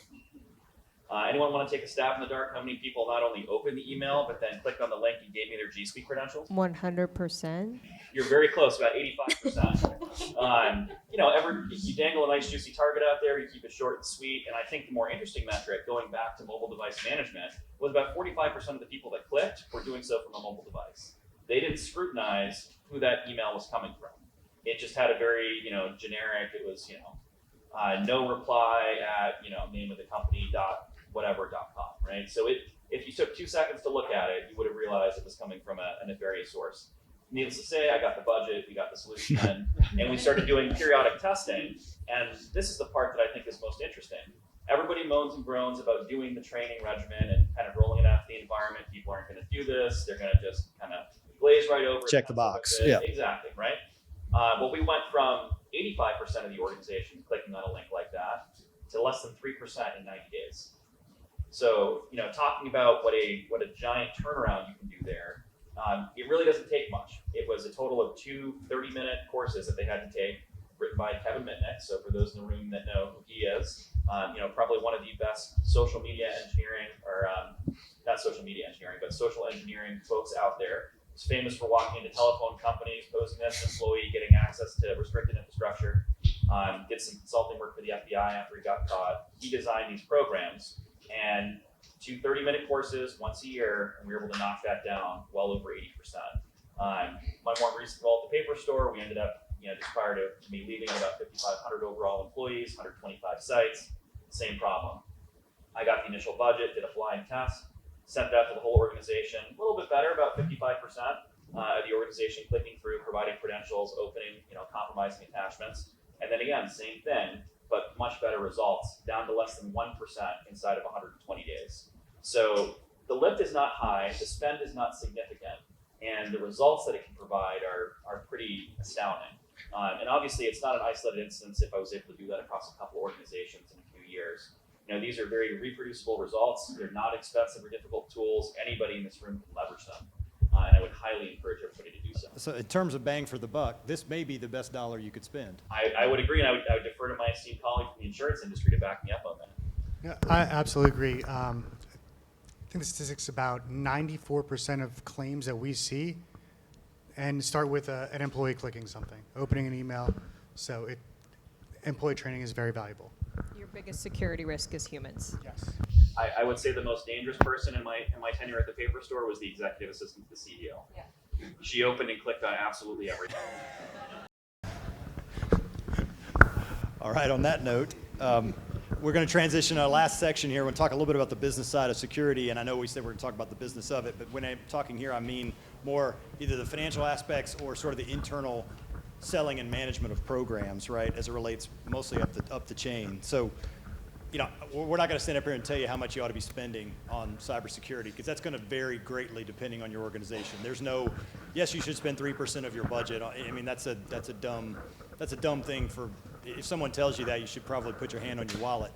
Speaker 4: Anyone want to take a stab in the dark? How many people not only opened the email, but then clicked on the link and gave me their G Suite credentials?
Speaker 6: 100%.
Speaker 4: You're very close, about 85%. You dangle a nice juicy target out there, you keep it short and sweet. And I think the more interesting metric, going back to mobile device management, was about 45% of the people that clicked were doing so from a mobile device. They didn't scrutinize who that email was coming from. It just had a very, generic, it was, no reply at, name of the company .whatever.com, right? So if you took 2 seconds to look at it, you would have realized it was coming from a nefarious source. Needless to say, I got the budget, we got the solution, and we started doing periodic testing. And this is the part that I think is most interesting. Everybody moans and groans about doing the training regimen and kind of rolling it out to the environment. People aren't going to do this. They're going to just kind of glaze right over it.
Speaker 1: Check the box. Yeah.
Speaker 4: Exactly, right? Well, we went from 85% of the organization clicking on a link like that to less than 3% in 90 days. So, talking about what a giant turnaround you can do there, it really doesn't take much. It was a total of 2 30-minute courses that they had to take, written by Kevin Mitnick. So for those in the room that know who he is, probably one of the best social media engineering, or not social media engineering, but social engineering folks out there. He's famous for walking into telephone companies, posing as an employee, getting access to restricted infrastructure, did some consulting work for the FBI after he got caught. He designed these programs, and 2 30-minute courses once a year, and we were able to knock that down well over 80%. My more recent role at the paper store, we ended up, just prior to me leaving, about 5,500 overall employees, 125 sites, same problem. I got the initial budget, did a flying test, sent that to the whole organization, a little bit better, about 55% of the organization clicking through, providing credentials, opening, compromising attachments. And then again, same thing, but much better results, down to less than 1% inside of 120 days. So the lift is not high, the spend is not significant, and the results that it can provide are pretty astounding. And obviously, it's not an isolated instance if I was able to do that across a couple organizations in a few years. These are very reproducible results. They're not expensive or difficult tools. Anybody in this room can leverage them. And I would highly encourage everybody to do so.
Speaker 1: So in terms of bang for the buck, this may be the best dollar you could spend.
Speaker 4: I would agree, and I would defer to my esteemed colleague from the insurance industry to back me up on that.
Speaker 2: Yeah, I absolutely agree. I think the statistics about 94% of claims that we see and start with an employee clicking something, opening an email. So employee training is very valuable.
Speaker 6: Your biggest security risk is humans.
Speaker 2: Yes.
Speaker 4: I would say the most dangerous person in my tenure at the paper store was the executive assistant to the CEO. Yeah. She opened and clicked on absolutely everything.
Speaker 1: All right, on that note, we're going to transition to our last section here. We're going to talk a little bit about the business side of security, and I know we said we're going to talk about the business of it, but when I'm talking here, I mean more either the financial aspects or sort of the internal selling and management of programs, right, as it relates mostly up the chain. So, we're not going to stand up here and tell you how much you ought to be spending on cybersecurity, because that's going to vary greatly depending on your organization. There's no, yes, you should spend 3% of your budget. I mean, that's a dumb thing for. If someone tells you that, you should probably put your hand on your wallet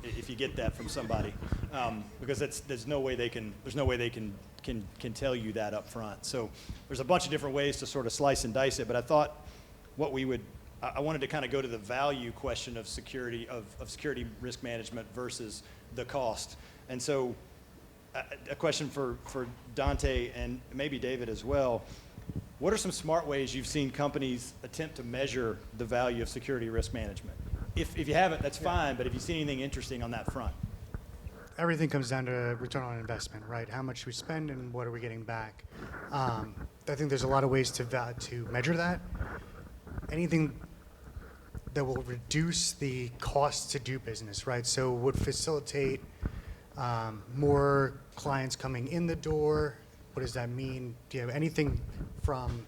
Speaker 1: if you get that from somebody, because there's no way they can tell you that up front. So there's a bunch of different ways to sort of slice and dice it. But I thought I wanted to kind of go to the value question of security security risk management versus the cost. And so a question for Dante and maybe David as well. What are some smart ways you've seen companies attempt to measure the value of security risk management? If you haven't, that's fine, but if you see anything interesting on that front.
Speaker 2: Everything comes down to return on investment, right? How much we spend and what are we getting back? I think there's a lot of ways to measure that. Anything that will reduce the cost to do business, right? So would facilitate more clients coming in the door. What does that mean? Do you have anything from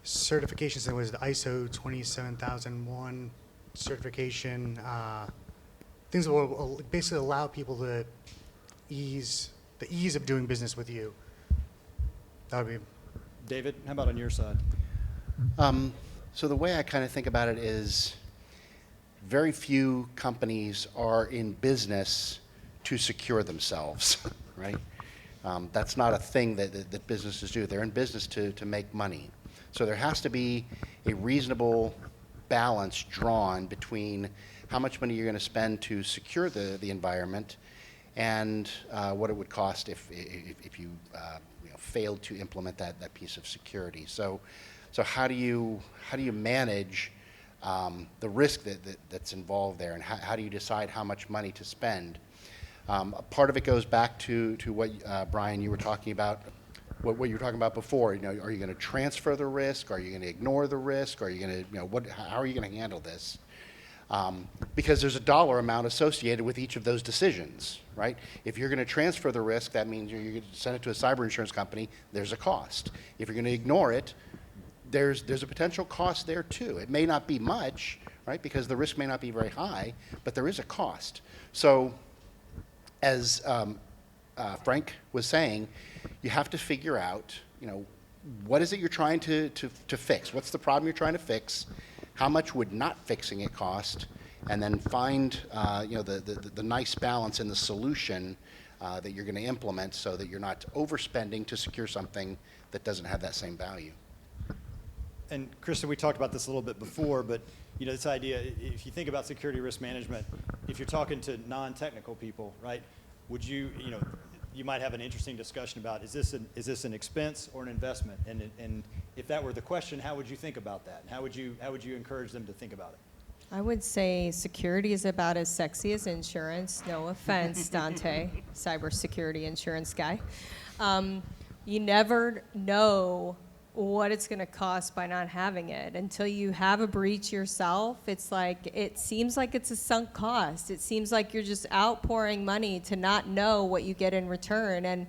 Speaker 2: certifications that was the ISO 27001 certification, things that will basically allow people to ease of doing business with you? That would be.
Speaker 1: David, how about on your side?
Speaker 5: So the way I kind of think about it is very few companies are in business to secure themselves, right? That's not a thing that businesses do. They're in business to make money. So there has to be a reasonable balance drawn between how much money you're going to spend to secure the environment and what it would cost if you failed to implement that piece of security. So how do you manage the risk that's involved there, and how do you decide how much money to spend? Part of it goes back to what Brian, you were talking about, what you were talking about before. Are you going to transfer the risk? Are you going to ignore the risk? Are you going to, how are you going to handle this? Because there's a dollar amount associated with each of those decisions, right? If you're going to transfer the risk, that means you're going to send it to a cyber insurance company. There's a cost. If you're going to ignore it, there's a potential cost there too. It may not be much, right? Because the risk may not be very high, but there is a cost. So, as Frank was saying, you have to figure out, what is it you're trying to fix? What's the problem you're trying to fix? How much would not fixing it cost? And then find the nice balance in the solution that you're going to implement so that you're not overspending to secure something that doesn't have that same value.
Speaker 1: And Kristen, we talked about this a little bit before, but this idea, if you think about security risk management, if you're talking to non-technical people, right, would you might have an interesting discussion about, is this an expense or an investment? And if that were the question, how would you think about that? And how would you encourage them to think about it?
Speaker 6: I would say security is about as sexy as insurance. No offense, Dante, cybersecurity insurance guy. You never know what it's going to cost by not having it until you have a breach yourself. It's like, it seems like it's a sunk cost. It seems like you're just outpouring money to not know what you get in return.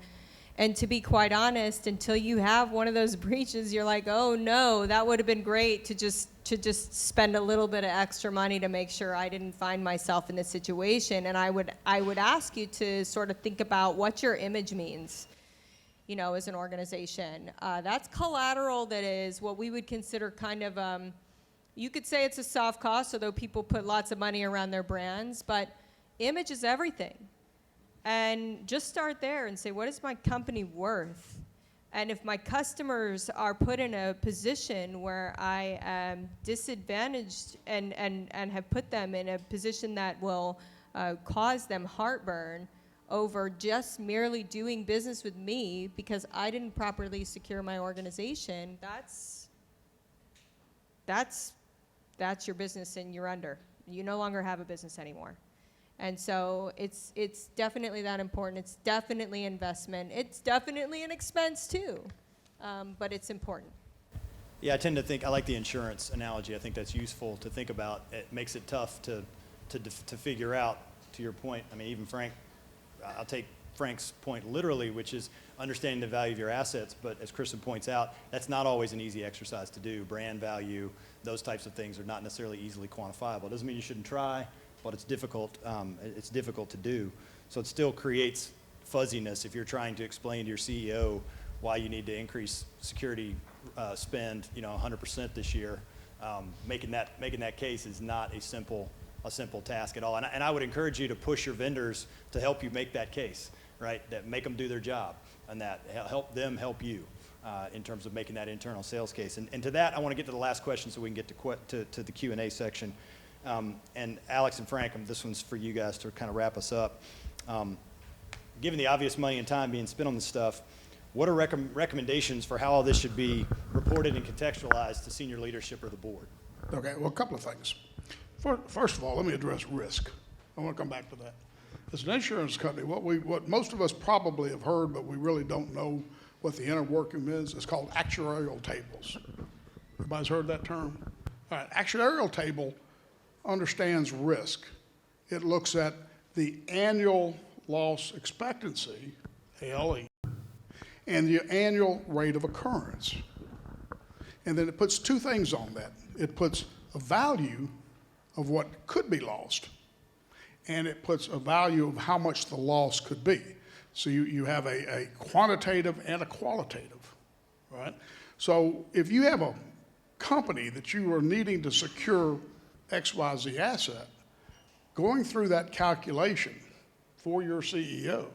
Speaker 6: And to be quite honest, until you have one of those breaches, you're like, oh no, that would have been great to just spend a little bit of extra money to make sure I didn't find myself in this situation. And I would ask you to sort of think about what your image means, as an organization. That's collateral that is what we would consider kind of, you could say it's a soft cost, although people put lots of money around their brands, but image is everything. And just start there and say, what is my company worth? And if my customers are put in a position where I am disadvantaged and have put them in a position that will cause them heartburn over just merely doing business with me because I didn't properly secure my organization, that's your business and you're under. You no longer have a business anymore. And so it's definitely that important. It's definitely investment. It's definitely an expense too, but it's important.
Speaker 1: Yeah, I tend to think, I like the insurance analogy. I think that's useful to think about. It makes it tough to figure out, to your point. I mean, even Frank, I'll take Frank's point literally, which is understanding the value of your assets, but as Kristen points out, that's not always an easy exercise to do. Brand value, those types of things are not necessarily easily quantifiable. It doesn't mean you shouldn't try, but it's difficult to do. So it still creates fuzziness if you're trying to explain to your CEO why you need to increase security spend, 100% this year. Making that case is not a simple task at all. And I would encourage you to push your vendors to help you make that case, right? That make them do their job, and that help them help you in terms of making that internal sales case. And to that, I want to get to the last question so we can get to the Q&A section. And Alex and Frank, this one's for you guys to kind of wrap us up. Given the obvious money and time being spent on this stuff, what are recommendations for how all this should be reported and contextualized to senior leadership or the board?
Speaker 3: Okay, well, a couple of things. First of all, let me address risk. I want to come back to that. As an insurance company, what most of us probably have heard, but we really don't know what the inner working is called actuarial tables. Everybody's heard that term? All right, actuarial table understands risk. It looks at the annual loss expectancy, ALE, and the annual rate of occurrence. And then it puts two things on that. It puts a value of what could be lost, and it puts a value of how much the loss could be. So you have a quantitative and a qualitative, right? So if you have a company that you are needing to secure XYZ asset, going through that calculation for your CEO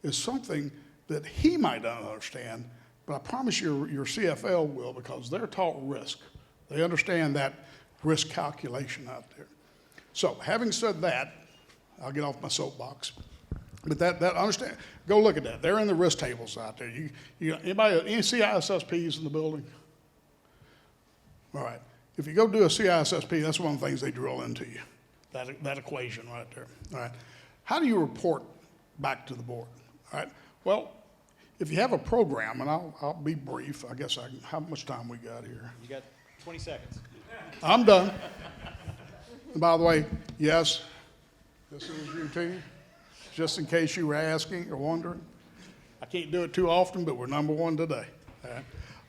Speaker 3: is something that he might not understand, but I promise you your CFL will, because they're taught risk. They understand that risk calculation out there. So having said that, I'll get off my soapbox. But that understand, go look at that. They're in the risk tables out there. Any CISSPs in the building? All right. If you go do a CISSP, that's one of the things they drill into you, that equation right there. All right. How do you report back to the board? All right. Well, if you have a program, and I'll be brief. I guess how much time we got here?
Speaker 1: You got 20 seconds.
Speaker 3: I'm done. And by the way, yes, this is routine, just in case you were asking or wondering. I can't do it too often, but we're number one today.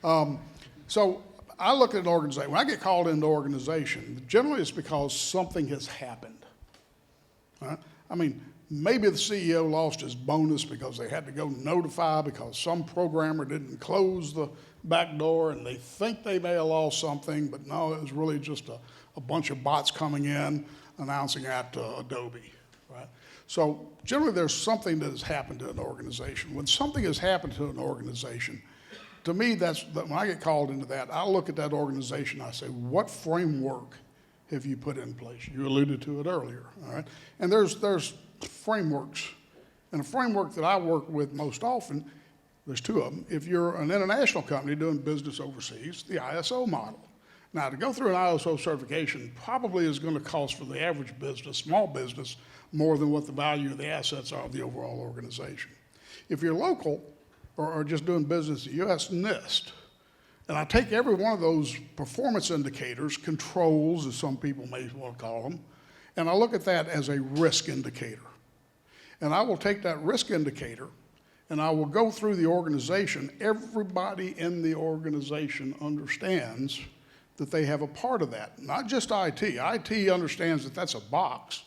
Speaker 3: All right. So I look at an organization. When I get called into an organization, generally it's because something has happened. Right? I mean, Maybe the CEO lost his bonus because they had to go notify because some programmer didn't close the back door and they think they may have lost something, but no, it was really just a bunch of bots coming in announcing that to Adobe, right? So generally there's something that has happened to an organization. When something has happened to an organization, to me, when I get called into that, I look at that organization, I say, what framework have you put in place? You alluded to it earlier, all right? And there's frameworks, and a framework that I work with most often, there's two of them. If you're an international company doing business overseas, the ISO model. Now, to go through an ISO certification probably is going to cost for the average business, small business, more than what the value of the assets are of the overall organization. If you're local or just doing business in the U.S., NIST. And I take every one of those performance indicators, controls as some people may want to call them, and I look at that as a risk indicator. And I will take that risk indicator and I will go through the organization. Everybody in the organization understands that they have a part of that, not just IT. IT understands that that's a box,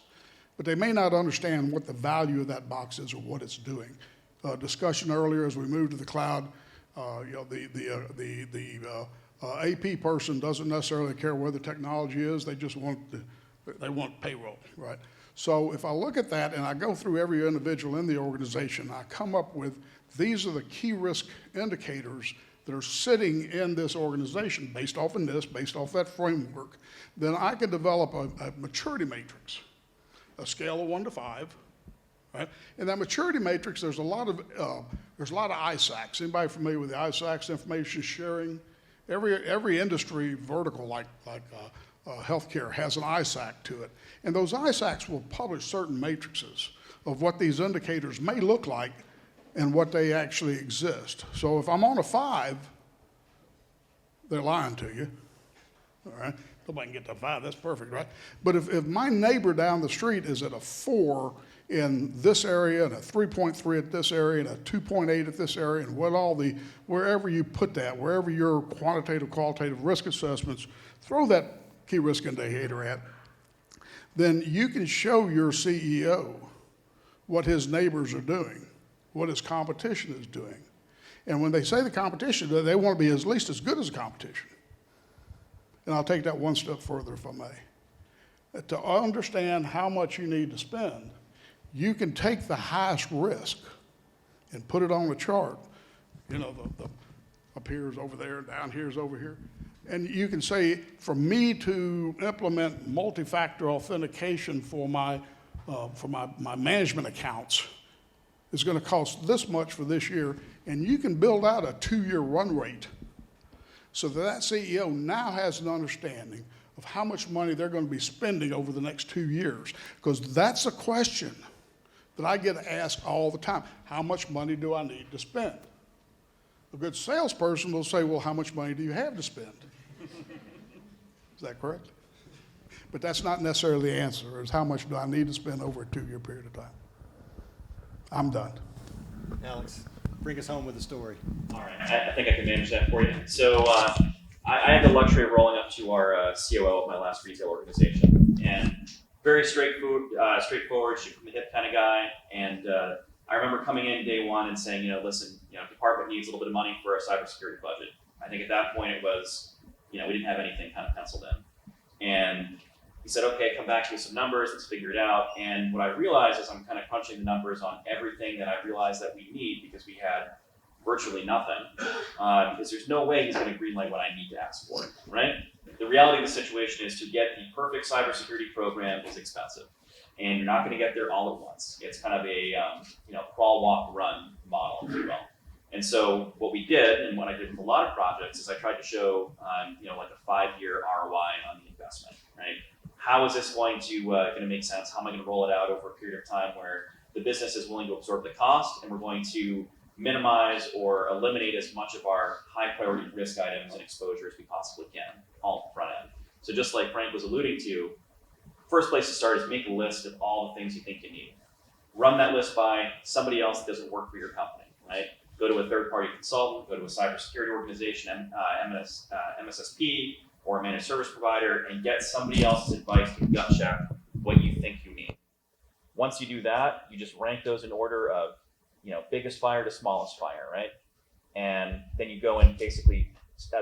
Speaker 3: but they may not understand what the value of that box is or what it's doing. Discussion earlier as we move to the cloud, the AP person doesn't necessarily care where the technology is. They just want they want payroll, right? So if I look at that and I go through every individual in the organization, I come up with these are the key risk indicators that are sitting in this organization based off of this, based off that framework. Then I can develop a maturity matrix, a scale of 1 to 5. Right? In that maturity matrix, there's a lot of ISACs. Anybody familiar with the ISACs, information sharing? Every industry vertical like healthcare has an ISAC to it. And those ISACs will publish certain matrices of what these indicators may look like and what they actually exist. So if I'm on a 5, they're lying to you. All right? Nobody can get to a 5, that's perfect, right? But if my neighbor down the street is at a 4 in this area and a 3.3 at this area and a 2.8 at this area and wherever you put that, wherever your quantitative, qualitative risk assessments, throw that key risk indicator at, then you can show your CEO what his neighbors are doing, what his competition is doing. And when they say the competition, they want to be at least as good as the competition. And I'll take that one step further if I may. To understand how much you need to spend, you can take the highest risk and put it on the chart. You know, the up here is over there, down here is over here. And you can say, for me to implement multi-factor authentication for my management accounts is going to cost this much for this year, and you can build out a 2-year run rate so that CEO now has an understanding of how much money they're going to be spending over the next 2 years. Because that's a question that I get asked all the time. How much money do I need to spend? A good salesperson will say, well, how much money do you have to spend? Is that correct? But that's not necessarily the answer, is how much do I need to spend over a 2-year period of time. I'm done.
Speaker 1: Alex, bring us home with a story.
Speaker 4: All right, I think I can manage that for you. So I had the luxury of rolling up to our COO of my last retail organization, and very straightforward, shoot from the hip kind of guy. And I remember coming in day one and saying, listen, department needs a little bit of money for a cybersecurity budget. I think at that point it was, we didn't have anything kind of penciled in. And he said, okay, come back to me with some numbers, let's figure it out. And what I realized is I'm kind of crunching the numbers on everything that I realized that we need because we had virtually nothing. Because there's no way he's going to greenlight what I need to ask for, right? The reality of the situation is to get the perfect cybersecurity program is expensive. And you're not going to get there all at once. It's kind of a crawl, walk, run model, if you will. And so what we did, and what I did with a lot of projects, is I tried to show, like a 5-year ROI on the investment, right? How is this going to make sense? How am I going to roll it out over a period of time where the business is willing to absorb the cost, and we're going to minimize or eliminate as much of our high priority risk items and exposure as we possibly can, all at the front end. So just like Frank was alluding to, first place to start is make a list of all the things you think you need. Run that list by somebody else that doesn't work for your company, right? Go to a third-party consultant, go to a cybersecurity organization, MSSP, or a managed service provider, and get somebody else's advice to gut check what you think you need. Once you do that, you just rank those in order of, biggest fire to smallest fire, right? And then you go and basically,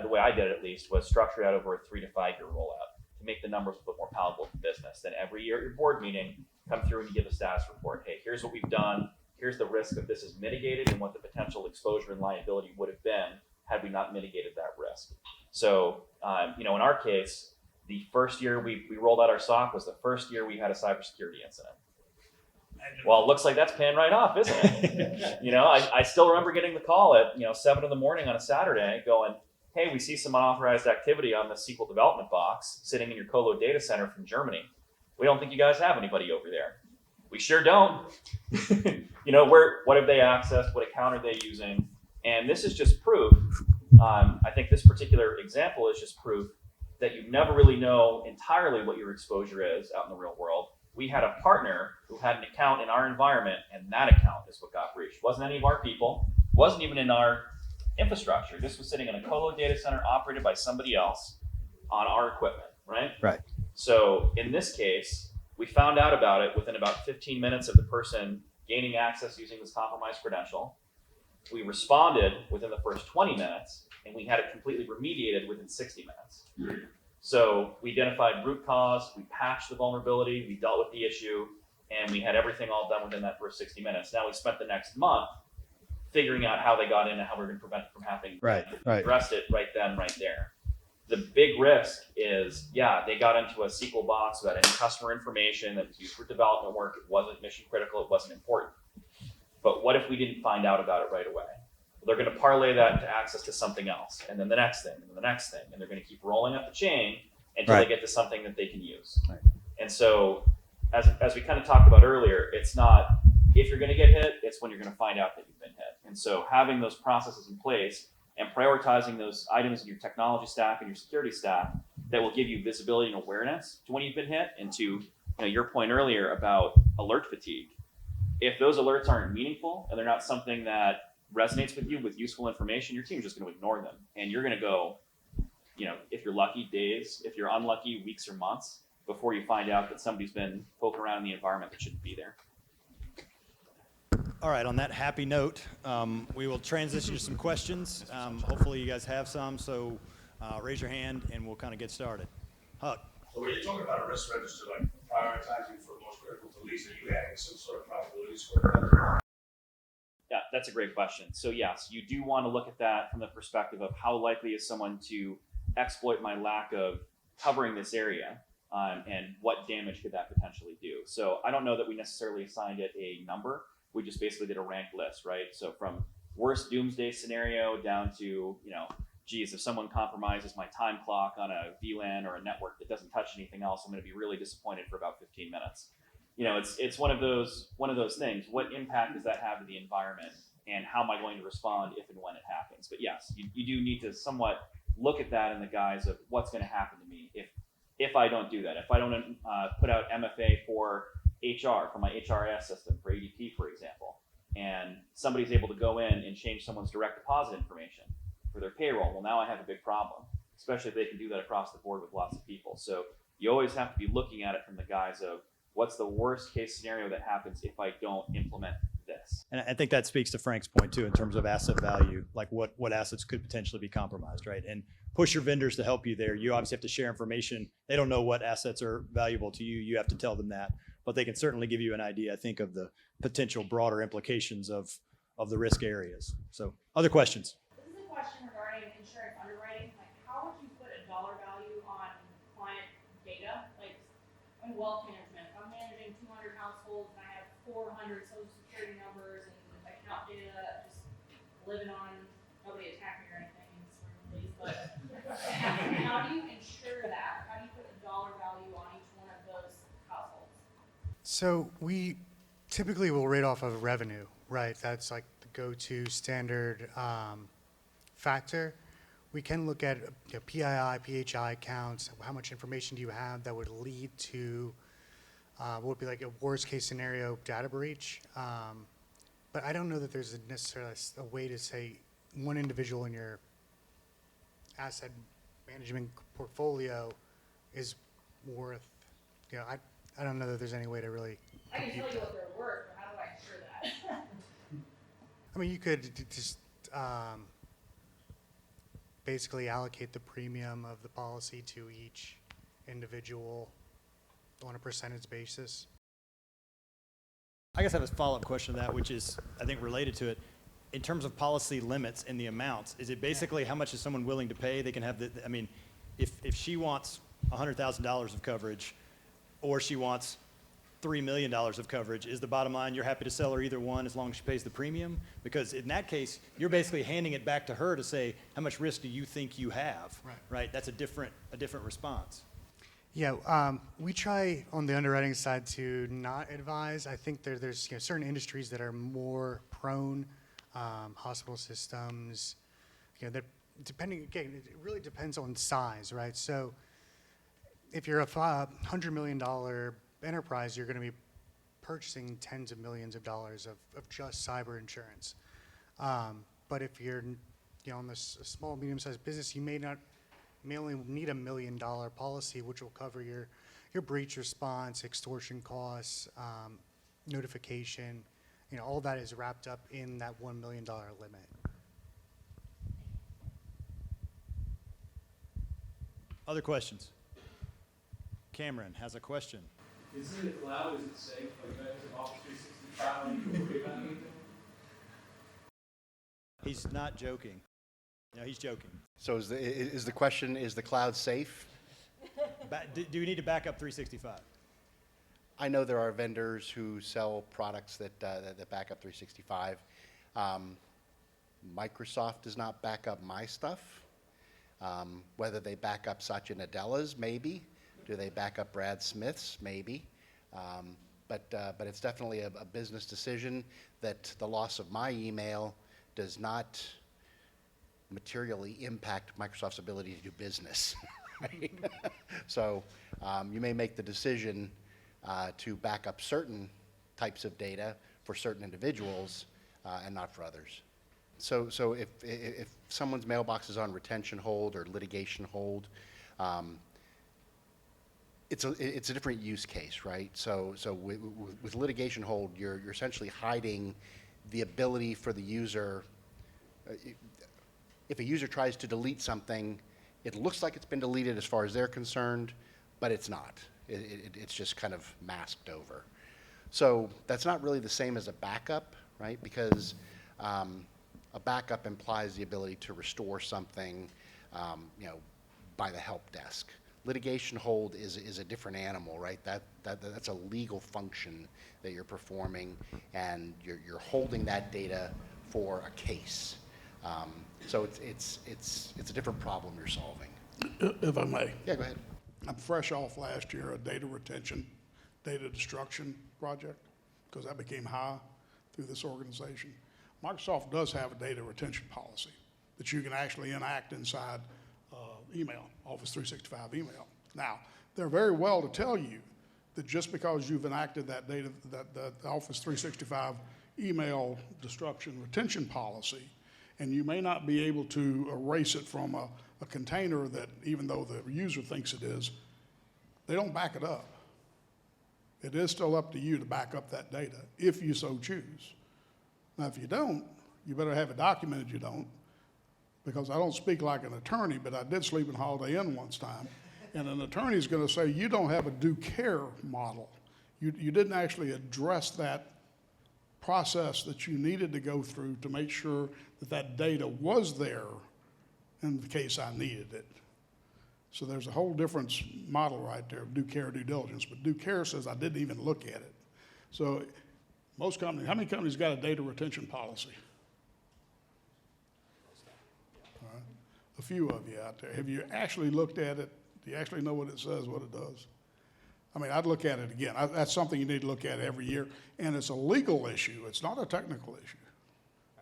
Speaker 4: the way I did it at least, was structure out over a 3 to 5 year rollout to make the numbers a bit more palatable to business. Then every year at your board meeting, come through and you give a status report. Hey, here's what we've done. Here's the risk that this is mitigated and what the potential exposure and liability would have been had we not mitigated that risk. So, in our case, the first year we rolled out our SOC was the first year we had a cybersecurity incident. Well, it looks like that's paying right off, isn't it? I still remember getting the call at 7 a.m. on a Saturday going, hey, we see some unauthorized activity on the SQL development box sitting in your colo data center from Germany. We don't think you guys have anybody over there. We sure don't. What have they accessed? What account are they using? And this is just proof. I think this particular example is just proof that you never really know entirely what your exposure is out in the real world. We had a partner who had an account in our environment, and that account is what got breached. It wasn't any of our people. It wasn't even in our infrastructure. This was sitting in a colo data center operated by somebody else on our equipment, right?
Speaker 1: Right.
Speaker 4: So in this case, we found out about it within about 15 minutes of the person gaining access using this compromised credential. We responded within the first 20 minutes, and we had it completely remediated within 60 minutes. So we identified root cause, we patched the vulnerability, we dealt with the issue, and we had everything all done within that first 60 minutes. Now we spent the next month figuring out how they got in and how we we're going to prevent it from happening.
Speaker 1: Right.
Speaker 4: We addressed it right then, right there. The big risk is, they got into a SQL box without any customer information that was used for development work. It wasn't mission critical. It wasn't important. But what if we didn't find out about it right away? Well, they're going to parlay that into access to something else, and then the next thing, and then the next thing, and they're going to keep rolling up the chain until they get to something that they can use.
Speaker 1: Right.
Speaker 4: And so, as we kind of talked about earlier, it's not if you're going to get hit, it's when you're going to find out that you've been hit. And so having those processes in place and prioritizing those items in your technology stack and your security stack that will give you visibility and awareness to when you've been hit, and to your point earlier about alert fatigue. If those alerts aren't meaningful and they're not something that resonates with you with useful information, your team's just going to ignore them. And you're going to go, if you're lucky, days, if you're unlucky, weeks or months before you find out that somebody's been poking around in the environment that shouldn't be there.
Speaker 1: All right, on that happy note, we will transition to some questions. Hopefully you guys have some, so raise your hand and we'll kind of get started. Huck.
Speaker 9: So when you're talking about a risk register, like prioritizing for most critical to least, are you adding some sort of probability score to that?
Speaker 4: Yeah, that's a great question. So yes, you do want to look at that from the perspective of how likely is someone to exploit my lack of covering this area, and what damage could that potentially do. So I don't know that we necessarily assigned it a number. We just basically did a ranked list, right? So from worst doomsday scenario down to, if someone compromises my time clock on a VLAN or a network that doesn't touch anything else, I'm going to be really disappointed for about 15 minutes. It's one of those things. What impact does that have to the environment, and how am I going to respond if and when it happens? But yes, you do need to somewhat look at that in the guise of what's going to happen to me if I don't do that. If I don't put out MFA for HR, for my HRIS system, for ADP, for example, and somebody's able to go in and change someone's direct deposit information for their payroll, well, now I have a big problem, especially if they can do that across the board with lots of people. So you always have to be looking at it from the guise of what's the worst case scenario that happens if I don't implement this.
Speaker 1: And I think that speaks to Frank's point too, in terms of asset value, like what assets could potentially be compromised, right? And push your vendors to help you there. You obviously have to share information. They don't know what assets are valuable to you. You have to tell them that, but they can certainly give you an idea, I think, of the potential broader implications of the risk areas. So other questions?
Speaker 10: This is a question regarding insurance underwriting. Like, how would you put a dollar value on client data? Like, wealth management. If I'm managing 200 households and I have 400 social security numbers and account data, just living on, nobody attack me or anything, please. But how do you ensure that? How do you put a dollar value on each one of those households?
Speaker 2: So we typically will rate off of revenue, right? That's like the go-to standard factor. We can look at PII, PHI counts. How much information do you have that would lead to what would be like a worst case scenario data breach? But I don't know that there's necessarily a way to say one individual in your asset management portfolio is worth, I don't know that there's any way to really
Speaker 10: I can
Speaker 2: compute
Speaker 10: tell you
Speaker 2: that.
Speaker 10: what they're worth, but how do I ensure that?
Speaker 2: I mean, you could just basically allocate the premium of the policy to each individual on a percentage basis.
Speaker 1: I guess I have a follow-up question to that, which is, I think, related to it. In terms of policy limits and the amounts, is it basically how much is someone willing to pay? They can have I mean, if she wants $100,000 of coverage, or she wants $3 million of coverage, is the bottom line you're happy to sell her either one as long as she pays the premium? Because in that case, you're basically handing it back to her to say, how much risk do you think you have? Right? That's a different response.
Speaker 2: Yeah, we try on the underwriting side to not advise. I think there's certain industries that are more prone, hospital systems, that depending, again, it really depends on size, right? So if you're a $100 million enterprise, you're going to be purchasing tens of millions of dollars of just cyber insurance. But if you're on this small, medium-sized business, you may only need $1 million policy, which will cover your breach response, extortion costs, notification. All that is wrapped up in that $1 million limit.
Speaker 1: Other questions? Cameron has a question.
Speaker 11: Is it in the cloud? Is it safe? Like that is Office 365 and you can worry about anything?
Speaker 1: He's not joking. No, he's joking.
Speaker 5: So is the question, is the cloud safe?
Speaker 1: Do we need to back up 365?
Speaker 5: I know there are vendors who sell products that back up 365. Microsoft does not back up my stuff. Whether they back up Satya Nadella's, maybe. Do they back up Brad Smith's? Maybe. But it's definitely a business decision that the loss of my email does not materially impact Microsoft's ability to do business. Right? So you may make the decision to back up certain types of data for certain individuals and not for others. So if someone's mailbox is on retention hold or litigation hold, it's a different use case, right? So with litigation hold, you're essentially hiding the ability for the user. If a user tries to delete something, it looks like it's been deleted as far as they're concerned, but it's not. It's just kind of masked over. So that's not really the same as a backup, right? Because a backup implies the ability to restore something, by the help desk. Litigation hold is a different animal, right? That's a legal function that you're performing, and you're holding that data for a case. So it's a different problem you're solving.
Speaker 3: If I may.
Speaker 5: Yeah, go ahead.
Speaker 3: I'm fresh off last year a data retention, data destruction project, because that became high through this organization. Microsoft does have a data retention policy that you can actually enact inside email, Office 365 email. Now, they're very well to tell you that just because you've enacted that data, that Office 365 email destruction retention policy, and you may not be able to erase it from a container that, even though the user thinks it is, they don't back it up. It is still up to you to back up that data, if you so choose. Now, if you don't, you better have it documented you don't, because I don't speak like an attorney, but I did sleep in Holiday Inn once time, and an attorney is going to say, you don't have a due care model. You didn't actually address that process that you needed to go through to make sure that that data was there in the case I needed it. So there's a whole different model right there of due care, due diligence, but due care says I didn't even look at it. So most companies, how many companies got a data retention policy? All right. A few of you out there. Have you actually looked at it? Do you actually know what it says, what it does? I mean, I'd look at it again. That's something you need to look at every year. And it's a legal issue. It's not a technical issue.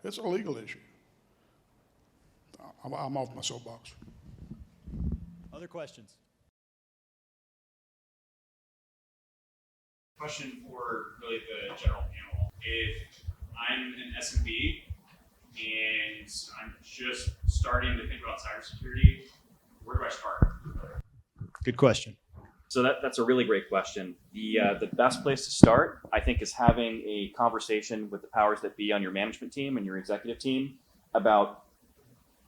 Speaker 3: It's a legal issue. I'm off my soapbox.
Speaker 1: Other questions?
Speaker 4: Question for really the general panel. If I'm an SMB and I'm just starting to think about cybersecurity, where do I start?
Speaker 1: Good question.
Speaker 4: So that's a really great question. The best place to start, I think, is having a conversation with the powers that be on your management team and your executive team about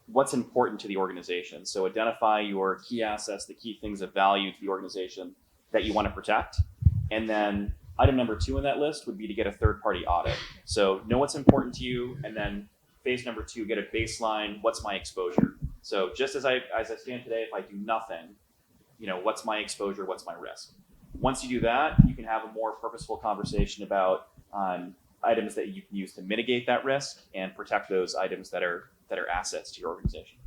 Speaker 4: what's important to the organization. So identify your key assets, the key things of value to the organization that you want to protect. And then item number 2 on that list would be to get a third-party audit. So know what's important to you, and then phase number 2, get a baseline, what's my exposure? So just as I stand today, if I do nothing, what's my exposure, what's my risk? Once you do that, you can have a more purposeful conversation about items that you can use to mitigate that risk and protect those items that are assets to your organization.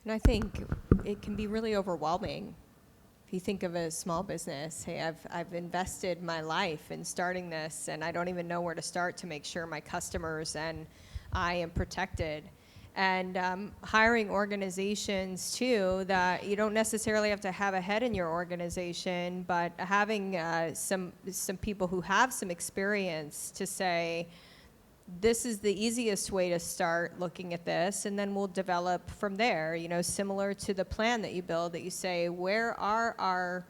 Speaker 6: And I think it can be really overwhelming. If you think of a small business, hey, I've invested my life in starting this, and I don't even know where to start to make sure my customers and I am protected. And hiring organizations too, that you don't necessarily have to have a head in your organization, but having some people who have some experience to say, this is the easiest way to start looking at this, and then we'll develop from there, similar to the plan that you build, that you say, where are our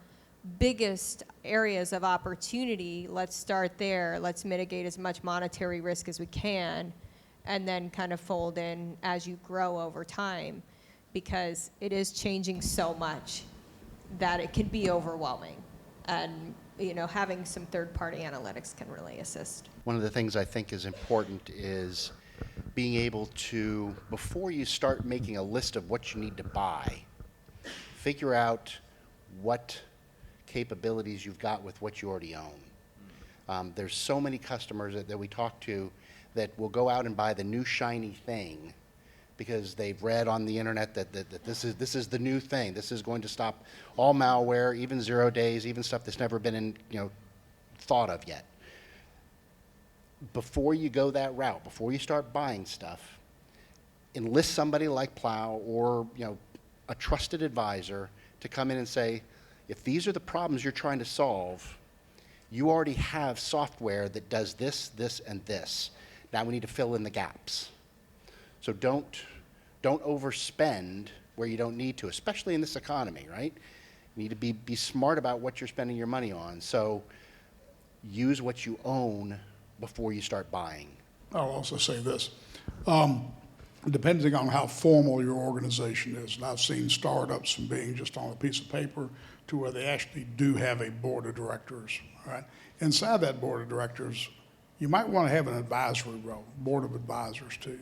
Speaker 6: biggest areas of opportunity? Let's start there. Let's mitigate as much monetary risk as we can, and then kind of fold in as you grow over time, because it is changing so much that it can be overwhelming. And having some third-party analytics can really assist.
Speaker 5: One of the things I think is important is being able to, before you start making a list of what you need to buy, figure out what capabilities you've got with what you already own. There's so many customers that we talk to that will go out and buy the new shiny thing because they've read on the internet that this is the new thing. This is going to stop all malware, even 0 days, even stuff that's never been thought of yet. Before you go that route, before you start buying stuff, enlist somebody like Plow or a trusted advisor to come in and say, if these are the problems you're trying to solve, you already have software that does this, this, and this. Now we need to fill in the gaps. So don't overspend where you don't need to, especially in this economy, right? You need to be smart about what you're spending your money on. So use what you own before you start buying.
Speaker 3: I'll also say this. Depending on how formal your organization is, and I've seen startups from being just on a piece of paper to where they actually do have a board of directors, right? Inside that board of directors, you might want to have an advisory role, board of advisors too.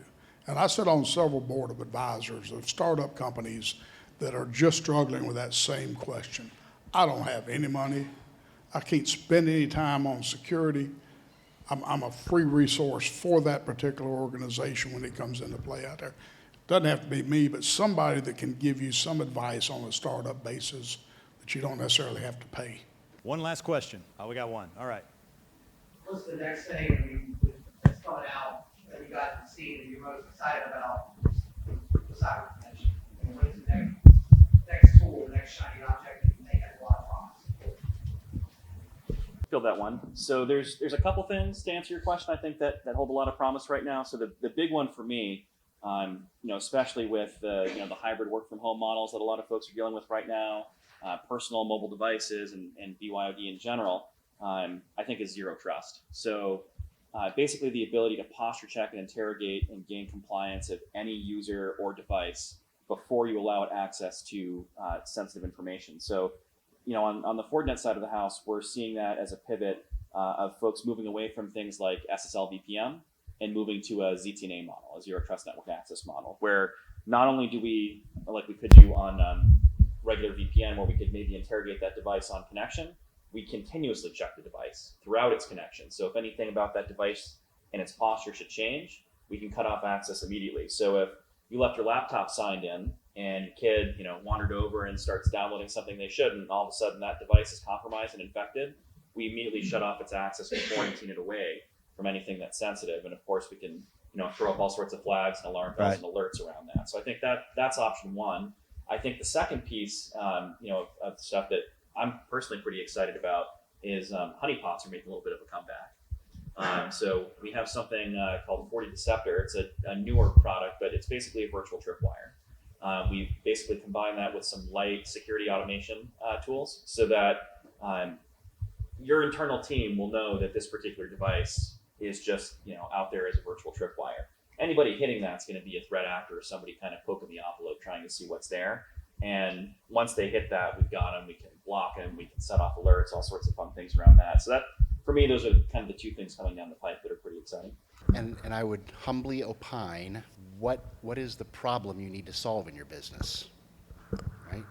Speaker 3: And I sit on several board of advisors of startup companies that are just struggling with that same question. I don't have any money. I can't spend any time on security. I'm a free resource for that particular organization when it comes into play out there. Doesn't have to be me, but somebody that can give you some advice on a startup basis that you don't necessarily have to pay.
Speaker 1: One last question. Oh, we got one. All right.
Speaker 12: What's the next thing that's coming out that you guys have seen that you're most excited about the cyber prevention? And what is the next tool, the next shiny object that you think has a lot of promise?
Speaker 4: Fill that one. So there's a couple things to answer your question, I think, that hold a lot of promise right now. So the big one for me, especially with the hybrid work from home models that a lot of folks are dealing with right now, personal mobile devices and BYOD in general, I think is zero trust. So basically the ability to posture check and interrogate and gain compliance of any user or device before you allow it access to sensitive information. So, on the Fortinet side of the house, we're seeing that as a pivot of folks moving away from things like SSL VPN and moving to a ZTNA model, a Zero Trust Network Access model, where not only do we, like we could do on regular VPN, where we could maybe interrogate that device on connection, we continuously check the device throughout its connection. So if anything about that device and its posture should change, we can cut off access immediately. So if you left your laptop signed in and your kid, wandered over and starts downloading something they shouldn't, and all of a sudden that device is compromised and infected, we immediately shut off its access and quarantine it away from anything that's sensitive. And of course we can, throw up all sorts of flags and alarm bells and alerts around that. So I think that's option one. I think the second piece, of stuff that I'm personally pretty excited about is honeypots are making a little bit of a comeback. So we have something called FortiDeceptor. It's a newer product, but it's basically a virtual tripwire. We've basically combined that with some light security automation tools so that your internal team will know that this particular device is just, out there as a virtual tripwire. Anybody hitting that's going to be a threat actor or somebody kind of poking the envelope trying to see what's there. And once they hit that, we've got them, we can block them, we can set off alerts, all sorts of fun things around that. So that, for me, those are kind of the two things coming down the pipe that are pretty exciting.
Speaker 5: And I would humbly opine, what is the problem you need to solve in your business, right?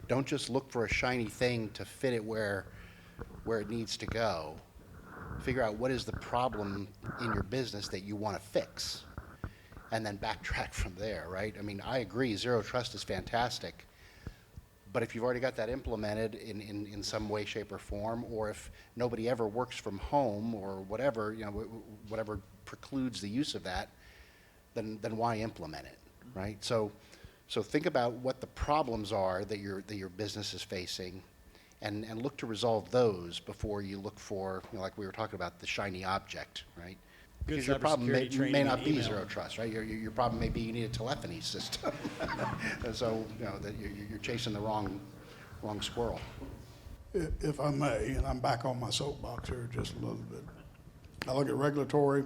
Speaker 5: Don't just look for a shiny thing to fit it where it needs to go. Figure out what is the problem in your business that you want to fix, and then backtrack from there, right? I mean, I agree, Zero Trust is fantastic, but if you've already got that implemented in some way, shape, or form, or if nobody ever works from home or whatever, whatever precludes the use of that, then why implement it, right? So think about what the problems are that your business is facing, and look to resolve those before you look for, like we were talking about, the shiny object, right? Because your problem may not be Zero Trust, right? Your problem may be you need a telephony system. So that you're chasing the wrong squirrel.
Speaker 3: If I may, and I'm back on my soapbox here just a little bit. I look at regulatory,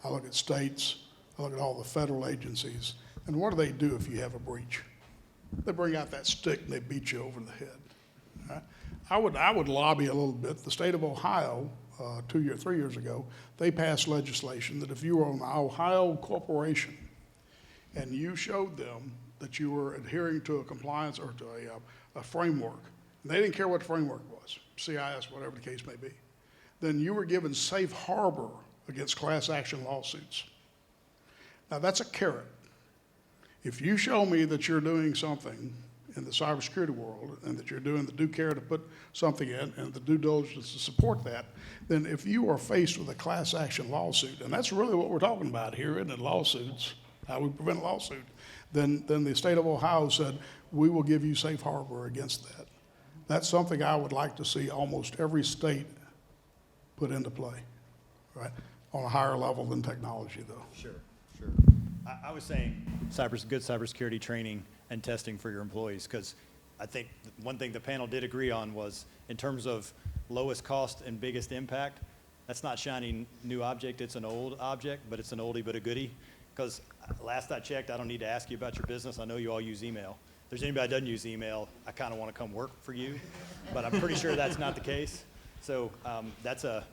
Speaker 3: I look at states, I look at all the federal agencies, and what do they do if you have a breach? They bring out that stick and they beat you over the head. Right? I would lobby a little bit. The state of Ohio, 3 years ago, they passed legislation that if you were an Ohio corporation and you showed them that you were adhering to a compliance or to a framework, and they didn't care what the framework was, CIS, whatever the case may be, then you were given safe harbor against class action lawsuits. Now that's a carrot. If you show me that you're doing something in the cybersecurity world and that you're doing the due care to put something in and the due diligence to support that, then if you are faced with a class action lawsuit, and that's really what we're talking about here, isn't it, lawsuits, how we prevent a lawsuit, then the state of Ohio said, we will give you safe harbor against that. That's something I would like to see almost every state put into play, right? On a higher level than technology, though.
Speaker 1: Sure. I was saying good cybersecurity training and testing for your employees, because I think one thing the panel did agree on was, in terms of lowest cost and biggest impact, that's not shiny new object, it's an old object, but it's an oldie but a goodie. Because last I checked, I don't need to ask you about your business. I know you all use email. If there's anybody that doesn't use email, I kind of want to come work for you, but I'm pretty sure that's not the case. So that's a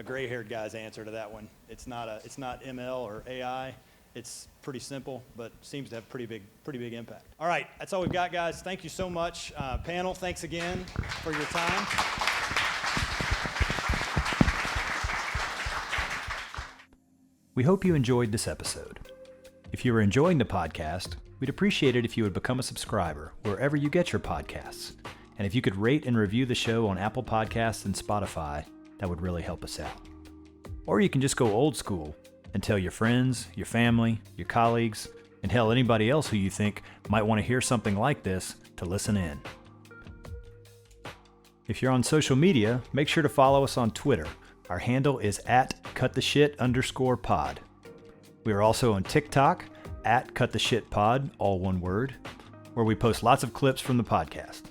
Speaker 1: gray-haired guy's answer to that one. It's not ML or AI. It's pretty simple, but seems to have pretty big impact. All right, that's all we've got, guys. Thank you so much. Panel, thanks again for your time. We hope you enjoyed this episode. If you are enjoying the podcast, we'd appreciate it if you would become a subscriber wherever you get your podcasts. And if you could rate and review the show on Apple Podcasts and Spotify, that would really help us out. Or you can just go old school and tell your friends, your family, your colleagues, and hell, anybody else who you think might want to hear something like this to listen in. If you're on social media, make sure to follow us on Twitter. Our handle is @cuttheshit_pod. We are also on TikTok @cuttheshitpod, all one word, where we post lots of clips from the podcast.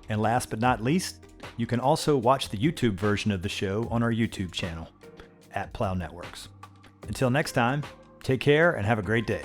Speaker 1: And last but not least, you can also watch the YouTube version of the show on our YouTube channel @Plow Networks. Until next time, take care and have a great day.